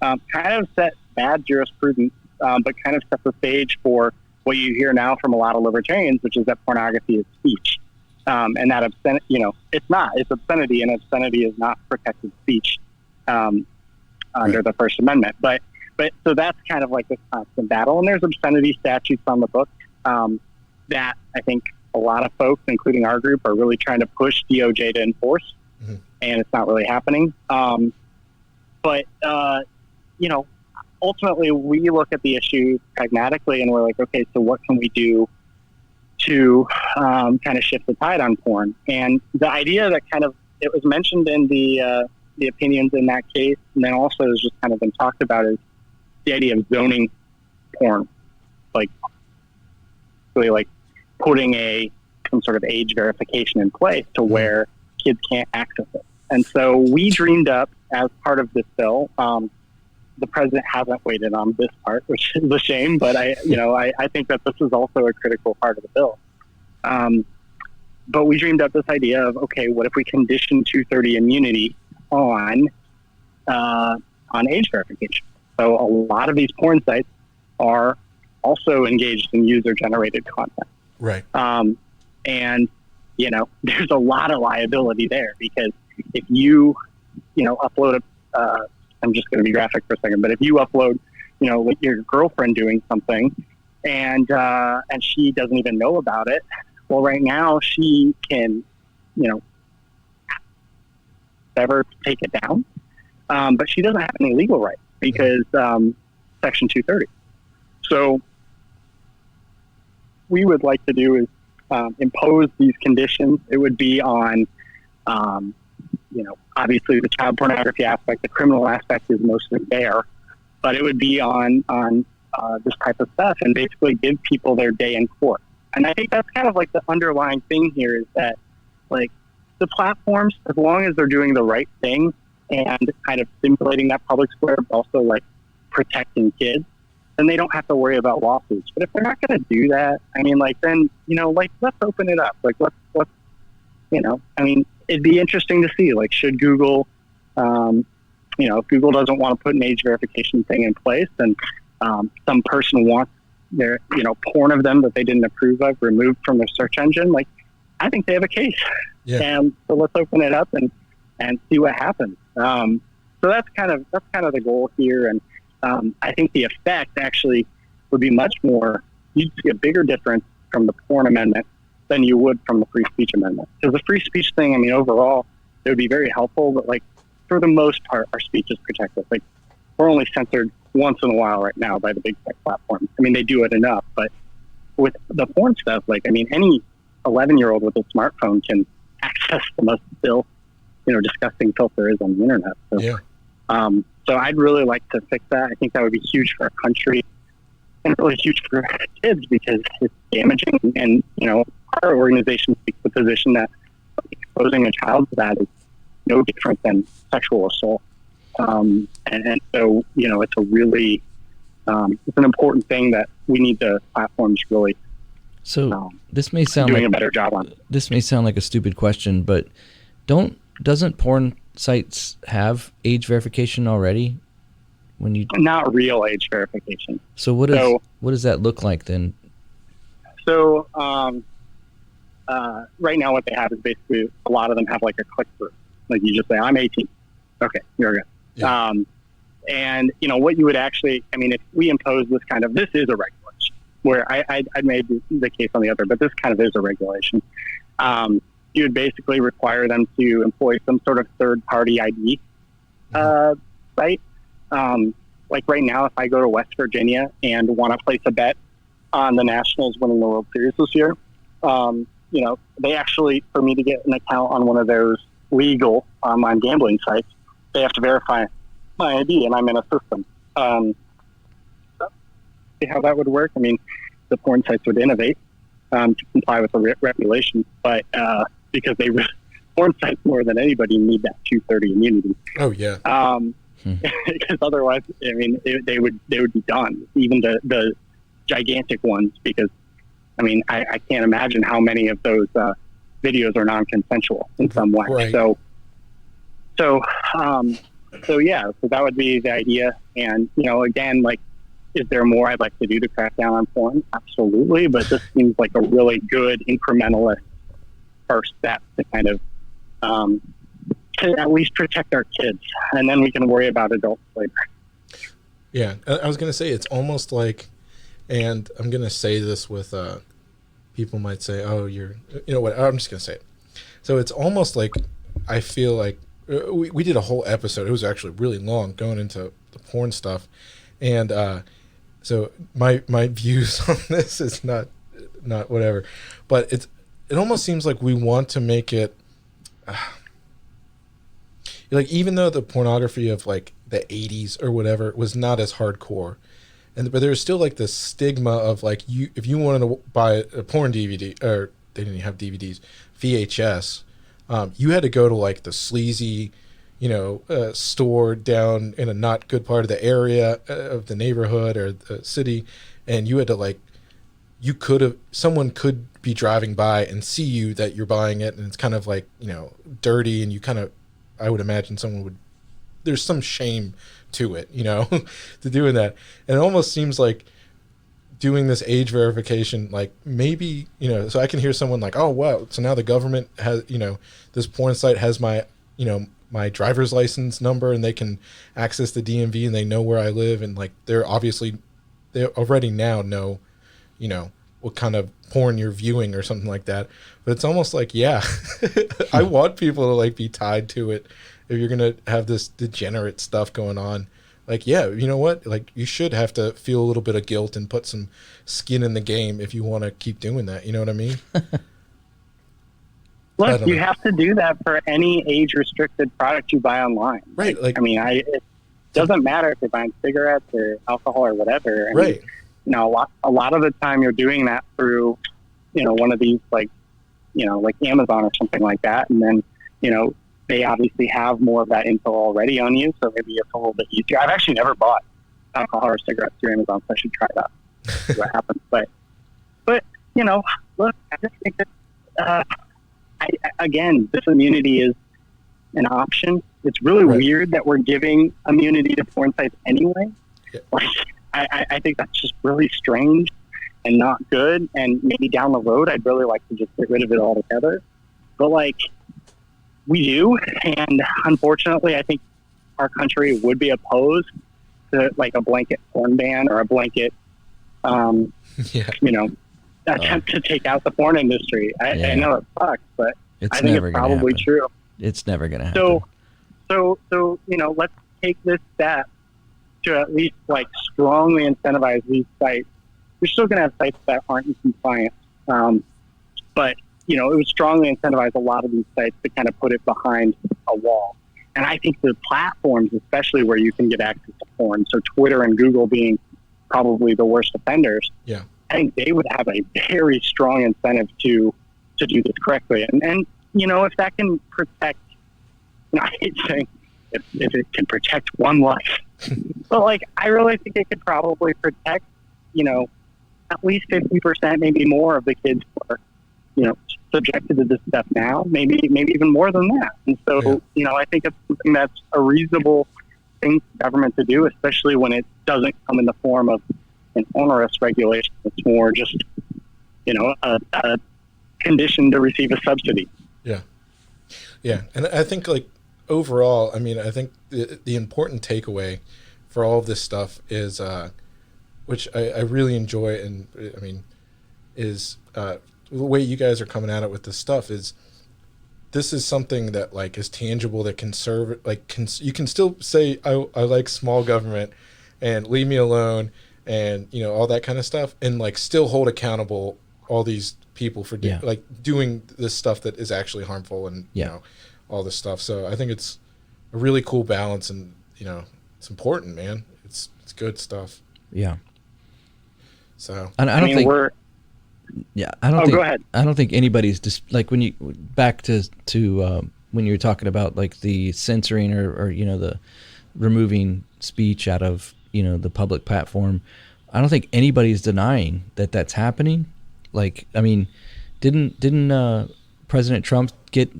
kind of set bad jurisprudence, but kind of set the stage for what you hear now from a lot of libertarians, which is that pornography is speech. And that it's not. It's obscenity, and obscenity is not protected speech under the First Amendment. But so that's kind of like this constant battle. And there's obscenity statutes on the books that I think a lot of folks, including our group, are really trying to push DOJ to enforce, and it's not really happening. But ultimately, we look at the issue pragmatically, and we're like, okay, so what can we do to kind of shift the tide on porn? And the idea that it was mentioned in the opinions in that case, and then also has just kind of been talked about, is the idea of zoning porn, like really like putting some sort of age verification in place to where kids can't access it. And so we dreamed up as part of this bill. The president hasn't weighed in on this part, which is a shame, but I think that this is also a critical part of the bill. But we dreamed up this idea of, okay, what if we condition 230 immunity on age verification? So a lot of these porn sites are also engaged in user-generated content. Right. And, there's a lot of liability there, because if you, upload I'm just going to be graphic for a second, but if you upload, with your girlfriend doing something and she doesn't even know about it, well, right now she can, ever to take it down. But she doesn't have any legal rights because Section 230. So we would like to do is impose these conditions. It would be on, obviously the child pornography aspect, the criminal aspect is mostly there, but it would be on this type of stuff and basically give people their day in court. And I think that's kind of like the underlying thing here is that, like, the platforms, as long as they're doing the right thing and kind of stimulating that public square, but also like protecting kids, then they don't have to worry about lawsuits. But if they're not going to do that, I mean, like, then, let's open it up. Like, let's, I mean, it'd be interesting to see, like, should Google, if Google doesn't want to put an age verification thing in place and some person wants their, porn of them that they didn't approve of removed from their search engine, like, I think they have a case. Yeah. And so let's open it up and see what happens. So that's kind of the goal here. And I think the effect actually would be much more, you'd see a bigger difference from the porn amendment than you would from the free speech amendment. Because the free speech thing, I mean, overall, it would be very helpful, but like for the most part, our speech is protected. Like we're only censored once in a while right now by the big tech platforms. I mean, they do it enough, but with the porn stuff, like, I mean, any 11-year-old with a smartphone can access the most still, disgusting filth there is on the internet. So, yeah. So I'd really like to fix that. I think that would be huge for our country and really huge for kids because it's damaging. And, our organization takes the position that exposing a child to that is no different than sexual assault. And so, it's a really, it's an important thing that we need the platforms really. So this may sound doing like a better job on. This may sound like a stupid question, but doesn't porn sites have age verification already? Not real age verification. So what does that look like then? So right now, what they have is basically a lot of them have like a click through. Like you just say, "I'm 18." Okay, you're good. Yeah. And what you would actually, I mean, if we impose this is a regulation. Where I made the case on the other, but this kind of is a regulation. You would basically require them to employ some sort of third-party ID site. Like right now, if I go to West Virginia and want to place a bet on the Nationals winning the World Series this year, they actually, for me to get an account on one of those legal online gambling sites, they have to verify my ID, and I'm in a system. See how that would work? I mean, the porn sites would innovate to comply with the regulations, but because porn sites more than anybody need that 230 immunity. Oh yeah. Because otherwise, I mean, they would be done. Even the gigantic ones, because I mean, I can't imagine how many of those videos are non-consensual in some way. Right. So yeah, so that would be the idea. And again, like, is there more I'd like to do to crack down on porn? Absolutely, but this seems like a really good incrementalist first step to kind of to at least protect our kids, and then we can worry about adults later. Yeah, I was going to say it's almost like, and I'm going to say this with people might say, "Oh, you're," what? I'm just going to say it. So it's almost like I feel like we did a whole episode. It was actually really long going into the porn stuff, and so my views on this is not whatever, but it almost seems like we want to make it like, even though the pornography of like the 80s or whatever was not as hardcore, but there's still like this stigma of like, if you wanted to buy a porn DVD, or they didn't have DVDs, VHS, you had to go to like the sleazy store down in a not good part of the area of the neighborhood or the city, and you had to like, someone could be driving by and see you that you're buying it, and it's kind of like, dirty, and you kind of, I would imagine there's some shame to it, to doing that. And it almost seems like doing this age verification, like maybe, so I can hear someone like, oh, wow, so now the government has, this porn site has my, my driver's license number, and they can access the DMV, and they know where I live, and like they already now know, what kind of porn you're viewing or something like that. But it's almost like, yeah, I want people to like be tied to it if you're gonna have this degenerate stuff going on, like, yeah, you know what? Like, you should have to feel a little bit of guilt and put some skin in the game if you want to keep doing that. You know what I mean? Look, you have to do that for any age-restricted product you buy online. Right. Like, I mean, it doesn't matter if you're buying cigarettes or alcohol or whatever. I mean, right. You know, a lot of the time you're doing that through, you know, one of these, like, you know, like Amazon or something like that. And then, you know, they obviously have more of that info already on you. So maybe it's a little bit easier. I've actually never bought alcohol or cigarettes through Amazon, so I should try that. See what happens. But, you know, look, I just think that, again, this immunity is an option. It's really weird that we're giving immunity to porn sites anyway. Yeah. Like, I think that's just really strange and not good. And maybe down the road, I'd really like to just get rid of it altogether. But, like, we do. And unfortunately, I think our country would be opposed to, like, a blanket porn ban or a blanket, you know, attempt to take out the porn industry. I know it sucks, but I think it's probably true. It's never going to happen. So, you know, let's take this step to at least, like, strongly incentivize these sites. We're still going to have sites that aren't in compliance. But, you know, it would strongly incentivize a lot of these sites to kind of put it behind a wall. And I think the platforms, especially where you can get access to porn, so Twitter and Google being probably the worst offenders, yeah, I think they would have a very strong incentive to do this correctly. And you know, if that can protect, you know, I hate saying if it can protect one life, but, like, I really think it could probably protect, you know, at least 50%, maybe more of the kids who are, you know, subjected to this stuff now, maybe even more than that. And so, you know, I think it's something that's a reasonable thing for government to do, especially when it doesn't come in the form of an onerous regulation. It's more just, you know, a condition to receive a subsidy. Yeah. And I think, like, overall, I mean, I think the important takeaway for all of this stuff is, which I really enjoy, and I mean, is the way you guys are coming at it with this stuff is, this is something that, like, is tangible, that can serve, like, you can still say, I like small government and leave me alone, and, you know, all that kind of stuff, and, like, still hold accountable all these people for like doing this stuff that is actually harmful, and you know, all this stuff. So I think it's a really cool balance, and, you know, it's important, man. It's good stuff. Yeah. So I don't think we're. Yeah, I don't. Go ahead. I don't think anybody's just like, when you back to when you were talking about, like, the censoring or you know, the removing speech out of, you know, the public platform. I don't think anybody's denying that that's happening. Like, I mean, didn't President Trump get,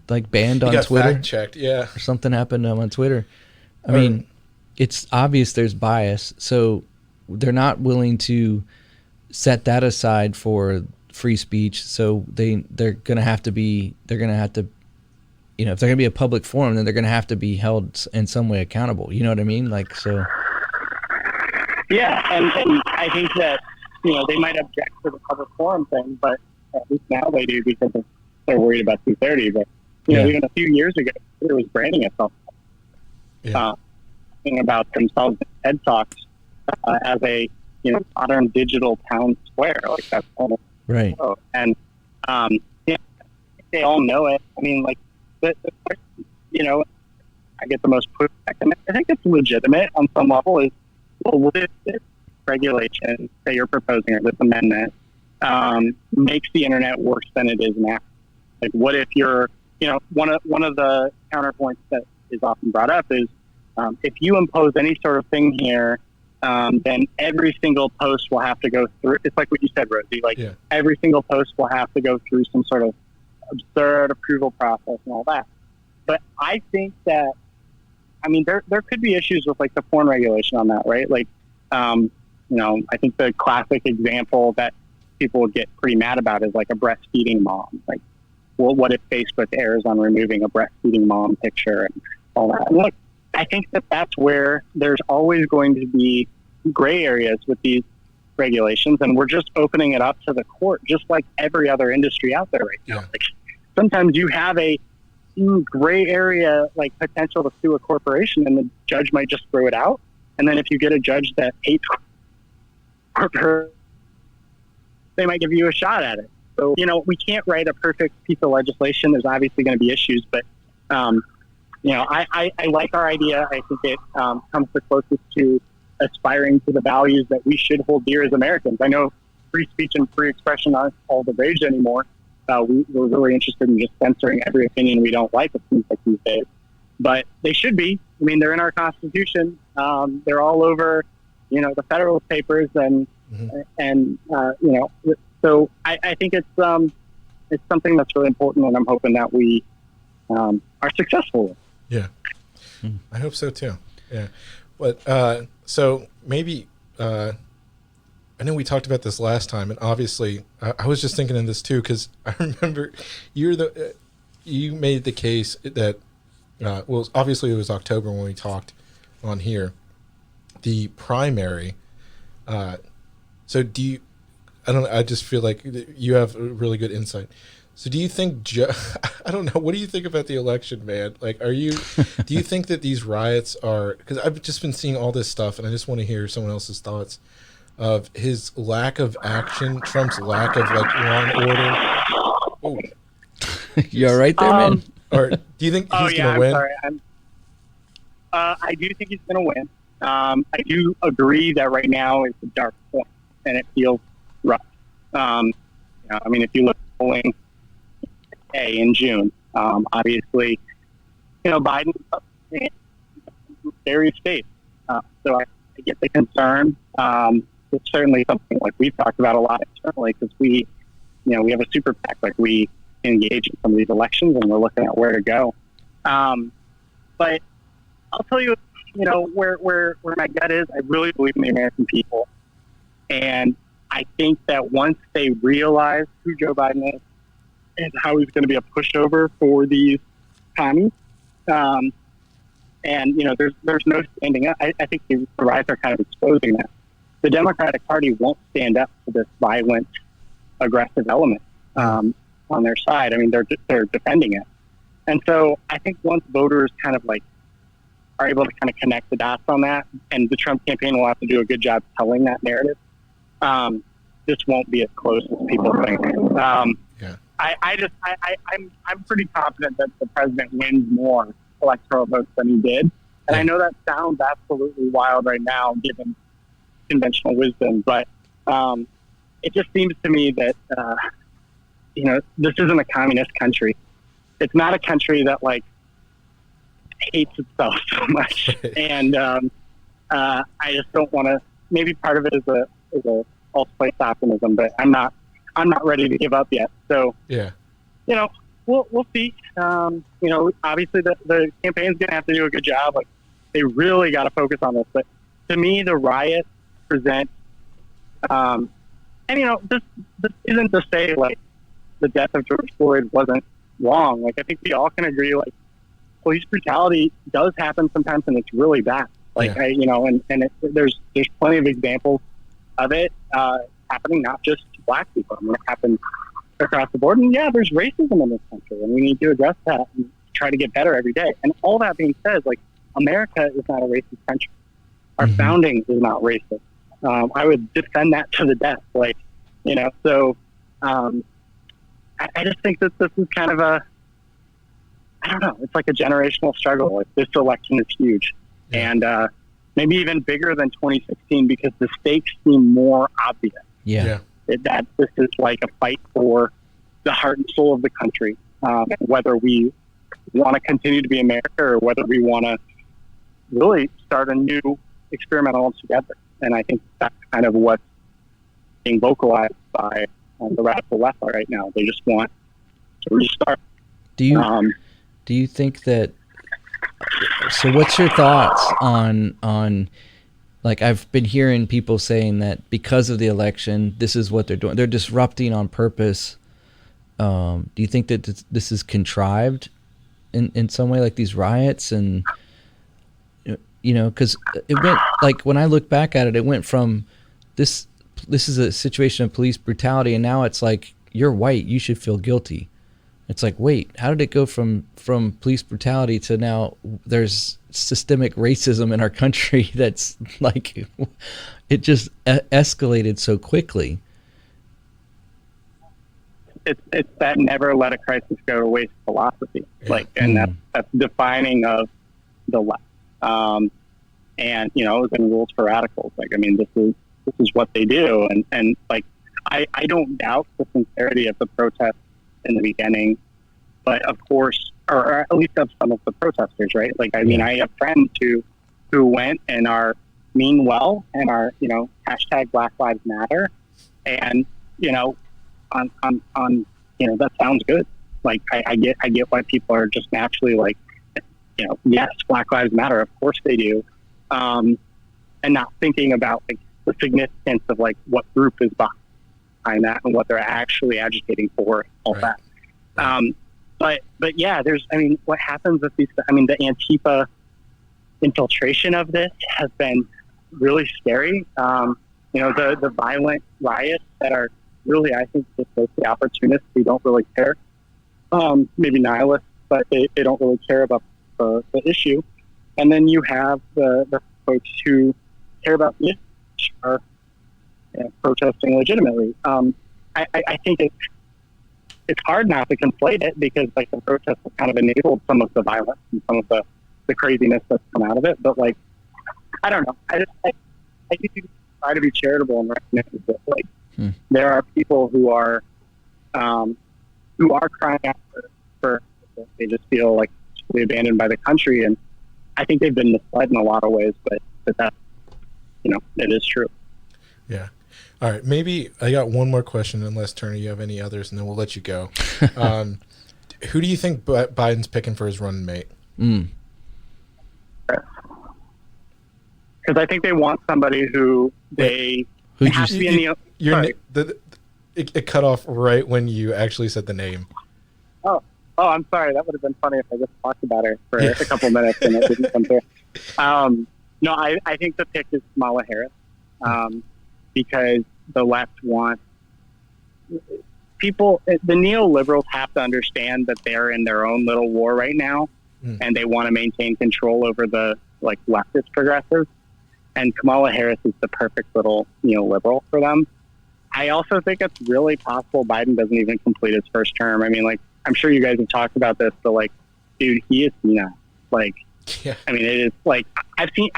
like, banned on Twitter? Fact checked, yeah. Or something happened on Twitter. I mean, it's obvious there's bias, so they're not willing to set that aside for free speech. So they're gonna have to, you know, if they're gonna be a public forum, then they're gonna have to be held in some way accountable. You know what I mean? Like, so. Yeah, and I think that, you know, they might object to the public forum thing, but at least now they do, because they're worried about 230. But, you know, even a few years ago, Twitter was branding itself, talking about themselves in TED Talks as a, you know, modern digital town square. Like, that's all. Right. And, yeah, they all know it. I mean, like, you know, I get the most pushback, and I think it's legitimate on some level, is, well, what if this regulation that you're proposing, or this amendment, makes the internet worse than it is now? Like, what if you're, you know, one of the counterpoints that is often brought up is, if you impose any sort of thing here, then every single post will have to go through. It's like what you said, Rosie. Like, every single post will have to go through some sort of absurd approval process and all that. But I think that, I mean, there could be issues with, like, the porn regulation on that, right? Like, you know, I think the classic example that people would get pretty mad about is, like, a breastfeeding mom. Like, well, what if Facebook errs on removing a breastfeeding mom picture and all that? And look, I think that that's where there's always going to be gray areas with these regulations, and we're just opening it up to the court, just like every other industry out there right now. Like, sometimes you have a gray area, like potential to sue a corporation, and the judge might just throw it out. And then if you get a judge that hates corporate, they might give you a shot at it. So, we can't write a perfect piece of legislation. There's obviously going to be issues, but, I like our idea. I think it comes the closest to aspiring to the values that we should hold dear as Americans. I know free speech and free expression aren't all the rage anymore. We're really interested in just censoring every opinion we don't like, it seems like these days. But they should be. I mean, they're in our Constitution. They're all over, the Federalist Papers, and so I think it's something that's really important, and I'm hoping that we are successful with. Yeah, I hope so too. Yeah, but so maybe I know we talked about this last time, and obviously I was just thinking of this too, because I remember you made the case that well, obviously it was October when we talked on here, the primary. So do you? I just feel like you have a really good insight. So do you think, I don't know, what do you think about the election, man? Like, do you think that these riots are, because I've just been seeing all this stuff, and I just want to hear someone else's thoughts of his lack of action, Trump's lack of, like, law and order. Oh. You all right there, man? Or do you think he's going to win? Sorry. I do think he's going to win. I do agree that right now is a dark point, and it feels rough. I mean, if you look at polling in June, obviously, Biden in various states. So I get the concern. It's certainly something like we've talked about a lot internally, because we have a super PAC, like we engage in some of these elections, and we're looking at where to go. But I'll tell you, where my gut is. I really believe in the American people, and I think that once they realize who Joe Biden is and how he's going to be a pushover for these commies, and there's no standing up. I think the riots are kind of exposing that. The Democratic Party won't stand up to this violent, aggressive element on their side. I mean, they're defending it, and so I think once voters kind of like are able to kind of connect the dots on that, and the Trump campaign will have to do a good job telling that narrative. This won't be as close as people think. Yeah. I'm pretty confident that the president wins more electoral votes than he did. And I know that sounds absolutely wild right now, given conventional wisdom, but it just seems to me that, this isn't a communist country. It's not a country that like hates itself so much. And I just don't want to, maybe part of it is a false place optimism, but I'm not ready to give up yet. So, yeah, we'll see. Obviously the campaign's going to have to do a good job. Like, they really got to focus on this. But to me, the riots present, this isn't to say like the death of George Floyd wasn't wrong. Like, I think we all can agree, like, police brutality does happen sometimes, and it's really bad. Like, yeah. There's plenty of examples of it happening, not just to black people. I mean, it happens across the board. And yeah, there's racism in this country, and we need to address that and try to get better every day. And all that being said, like, America is not a racist country. Our founding is not racist. I would defend that to the death. Like, so I just think that this is kind of I don't know, it's like a generational struggle. Like, this election is huge. Yeah. And maybe even bigger than 2016, because the stakes seem more obvious. Yeah. That this is like a fight for the heart and soul of the country, whether we want to continue to be America or whether we want to really start a new experiment altogether. And I think that's kind of what's being vocalized by the radical left right now. They just want to restart. Do you think that? So, what's your thoughts on like, I've been hearing people saying that because of the election, this is what they're doing. They're disrupting on purpose. Do you think that this is contrived in some way, like these riots? And because it went, like, when I look back at it, it went from this is a situation of police brutality, and now it's like, you're white, you should feel guilty. It's like, wait, how did it go from police brutality to now there's systemic racism in our country? That's like, it just escalated so quickly. It's that never let a crisis go to waste philosophy. Like, and that's defining of the left. And it was in rules for radicals. Like, I mean, this is what they do. And like, I don't doubt the sincerity of the protest in the beginning, but of course, or at least of some of the protesters, right? Like, I mean, I have friends who went and are mean well and are, hashtag Black Lives Matter. And, on that sounds good. Like, I get why people are just naturally like, yes, Black Lives Matter. Of course they do. And not thinking about like the significance of like what group is behind that and what they're actually agitating for, all right. that. But yeah, what happens with these, the Antifa infiltration of this has been really scary. The violent riots that are really, I think, just mostly opportunists who don't really care. Maybe nihilists, but they don't really care about the issue. And then you have the folks who care about the issue are protesting legitimately. I think it's hard not to conflate it because like the protests have kind of enabled some of the violence and some of the craziness that's come out of it. But like, I don't know. I think you try to be charitable and recognize that like there are people who are crying out for they just feel like totally abandoned by the country, and I think they've been misled in a lot of ways. But that it is true. Yeah. All right. Maybe I got one more question, unless Turner, you have any others, and then we'll let you go. Who do you think Biden's picking for his running mate? Because I think they want somebody who they have to be in the. It cut off right when you actually said the name. Oh, I'm sorry. That would have been funny if I just talked about her for a couple minutes and it didn't come through. No, I think the pick is Kamala Harris because the left wants people. The neoliberals have to understand that they're in their own little war right now, and they want to maintain control over the like leftist progressives. And Kamala Harris is the perfect little neoliberal for them. I also think it's really possible Biden doesn't even complete his first term. I mean, like, I'm sure you guys have talked about this, but like, dude, he is senile. Like, I mean, it is like, I've seen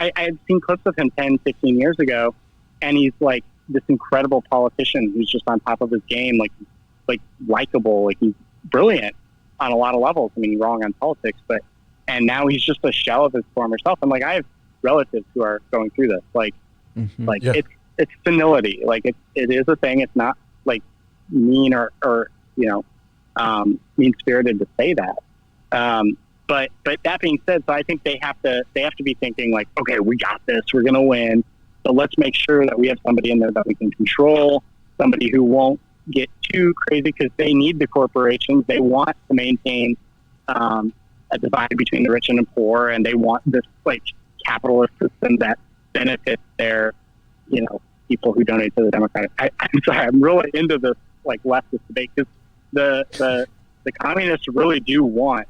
clips of him 10, 15 years ago, and he's like this incredible politician who's just on top of his game, like likable, like he's brilliant on a lot of levels. I mean, wrong on politics, and now he's just a shell of his former self. And like, I have relatives who are going through this, it's senility. Like it is a thing. It's not like mean or mean spirited to say that. But that being said, so I think they have to be thinking like, okay, we got this, we're going to win. So let's make sure that we have somebody in there that we can control, somebody who won't get too crazy because they need the corporations. They want to maintain a divide between the rich and the poor, and they want this like capitalist system that benefits their people who donate to the Democratic. I'm sorry, I'm really into this like leftist debate because the communists really do want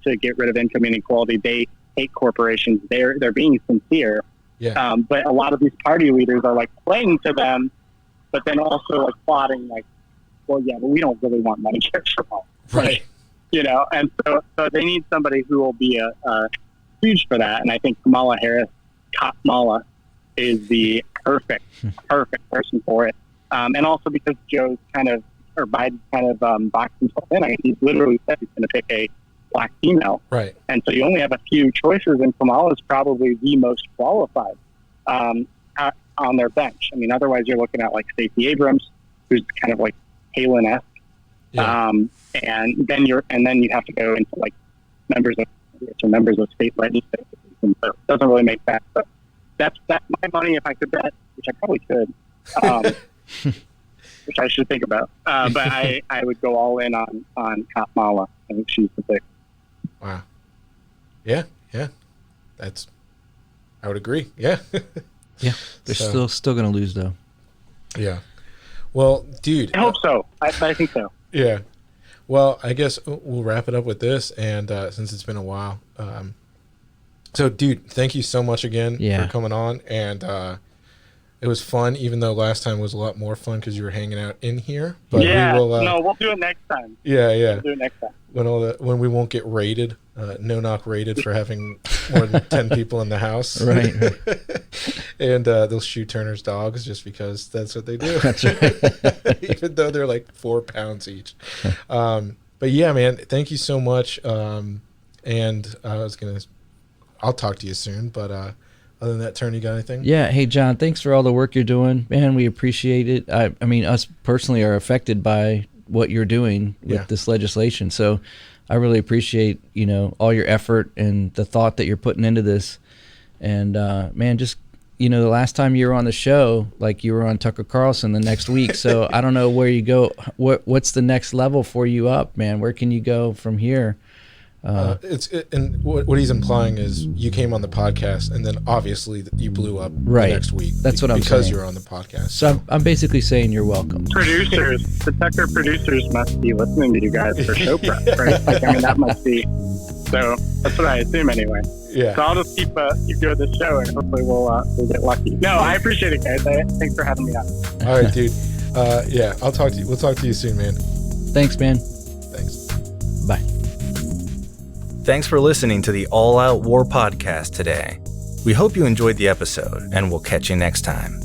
to get rid of income inequality. They hate corporations. They're being sincere. Yeah. But a lot of these party leaders are like playing to them, but then also like plotting like, well, yeah, but we don't really want Medicare for all. Right. And so they need somebody who will be a huge for that. And I think Kamala Harris, Kamala, is the perfect person for it. And also because Joe's Biden kind of boxed himself in. I mean, he's literally said he's going to pick a black female. Right. And so you only have a few choices, and Kamala is probably the most qualified on their bench. I mean, otherwise you're looking at like Stacey Abrams, who's kind of like Palin-esque. Yeah. And then you have to go into like members of state legislatures, and so it doesn't really make sense. But that's my money if I could bet, which I probably could, which I should think about. But I would go all in on Kamala. I think she's the pick. Wow. Yeah. I would agree. Yeah. Yeah. They're still going to lose though. Yeah. Well, dude. I hope so. I think so. Yeah. Well, I guess we'll wrap it up with this, and since it's been a while. So, dude, thank you so much again for coming on, and it was fun, even though last time was a lot more fun because you were hanging out in here. But we'll do it next time. Yeah. We'll do it next time. When we won't get raided, no-knock raided for having more than 10 people in the house. Right. And they'll shoot Turner's dogs just because that's what they do. That's right. Even though they're like 4 pounds each. But yeah, man, thank you so much. And I'll talk to you soon, but other than that, Turner, you got anything? Yeah. Hey, John, thanks for all the work you're doing. Man, we appreciate it. I mean, us personally are affected by what you're doing with this legislation. So I really appreciate, all your effort and the thought that you're putting into this. And, man, just, the last time you were on the show, like you were on Tucker Carlson the next week. So I don't know where you go. What's the next level for you up, man? Where can you go from here? And what he's implying is you came on the podcast and then obviously you blew up the next week. That's what I'm saying. Because you were on the podcast. So I'm basically saying you're welcome. The Tucker producers must be listening to you guys for show prep, right? That must be. So that's what I assume anyway. Yeah. So I'll just keep doing this show and hopefully we'll get lucky. No, I appreciate it, guys. Thanks for having me on. All right, dude. I'll talk to you. We'll talk to you soon, man. Thanks, man. Thanks. Bye. Thanks for listening to the All Out War podcast today. We hope you enjoyed the episode, and we'll catch you next time.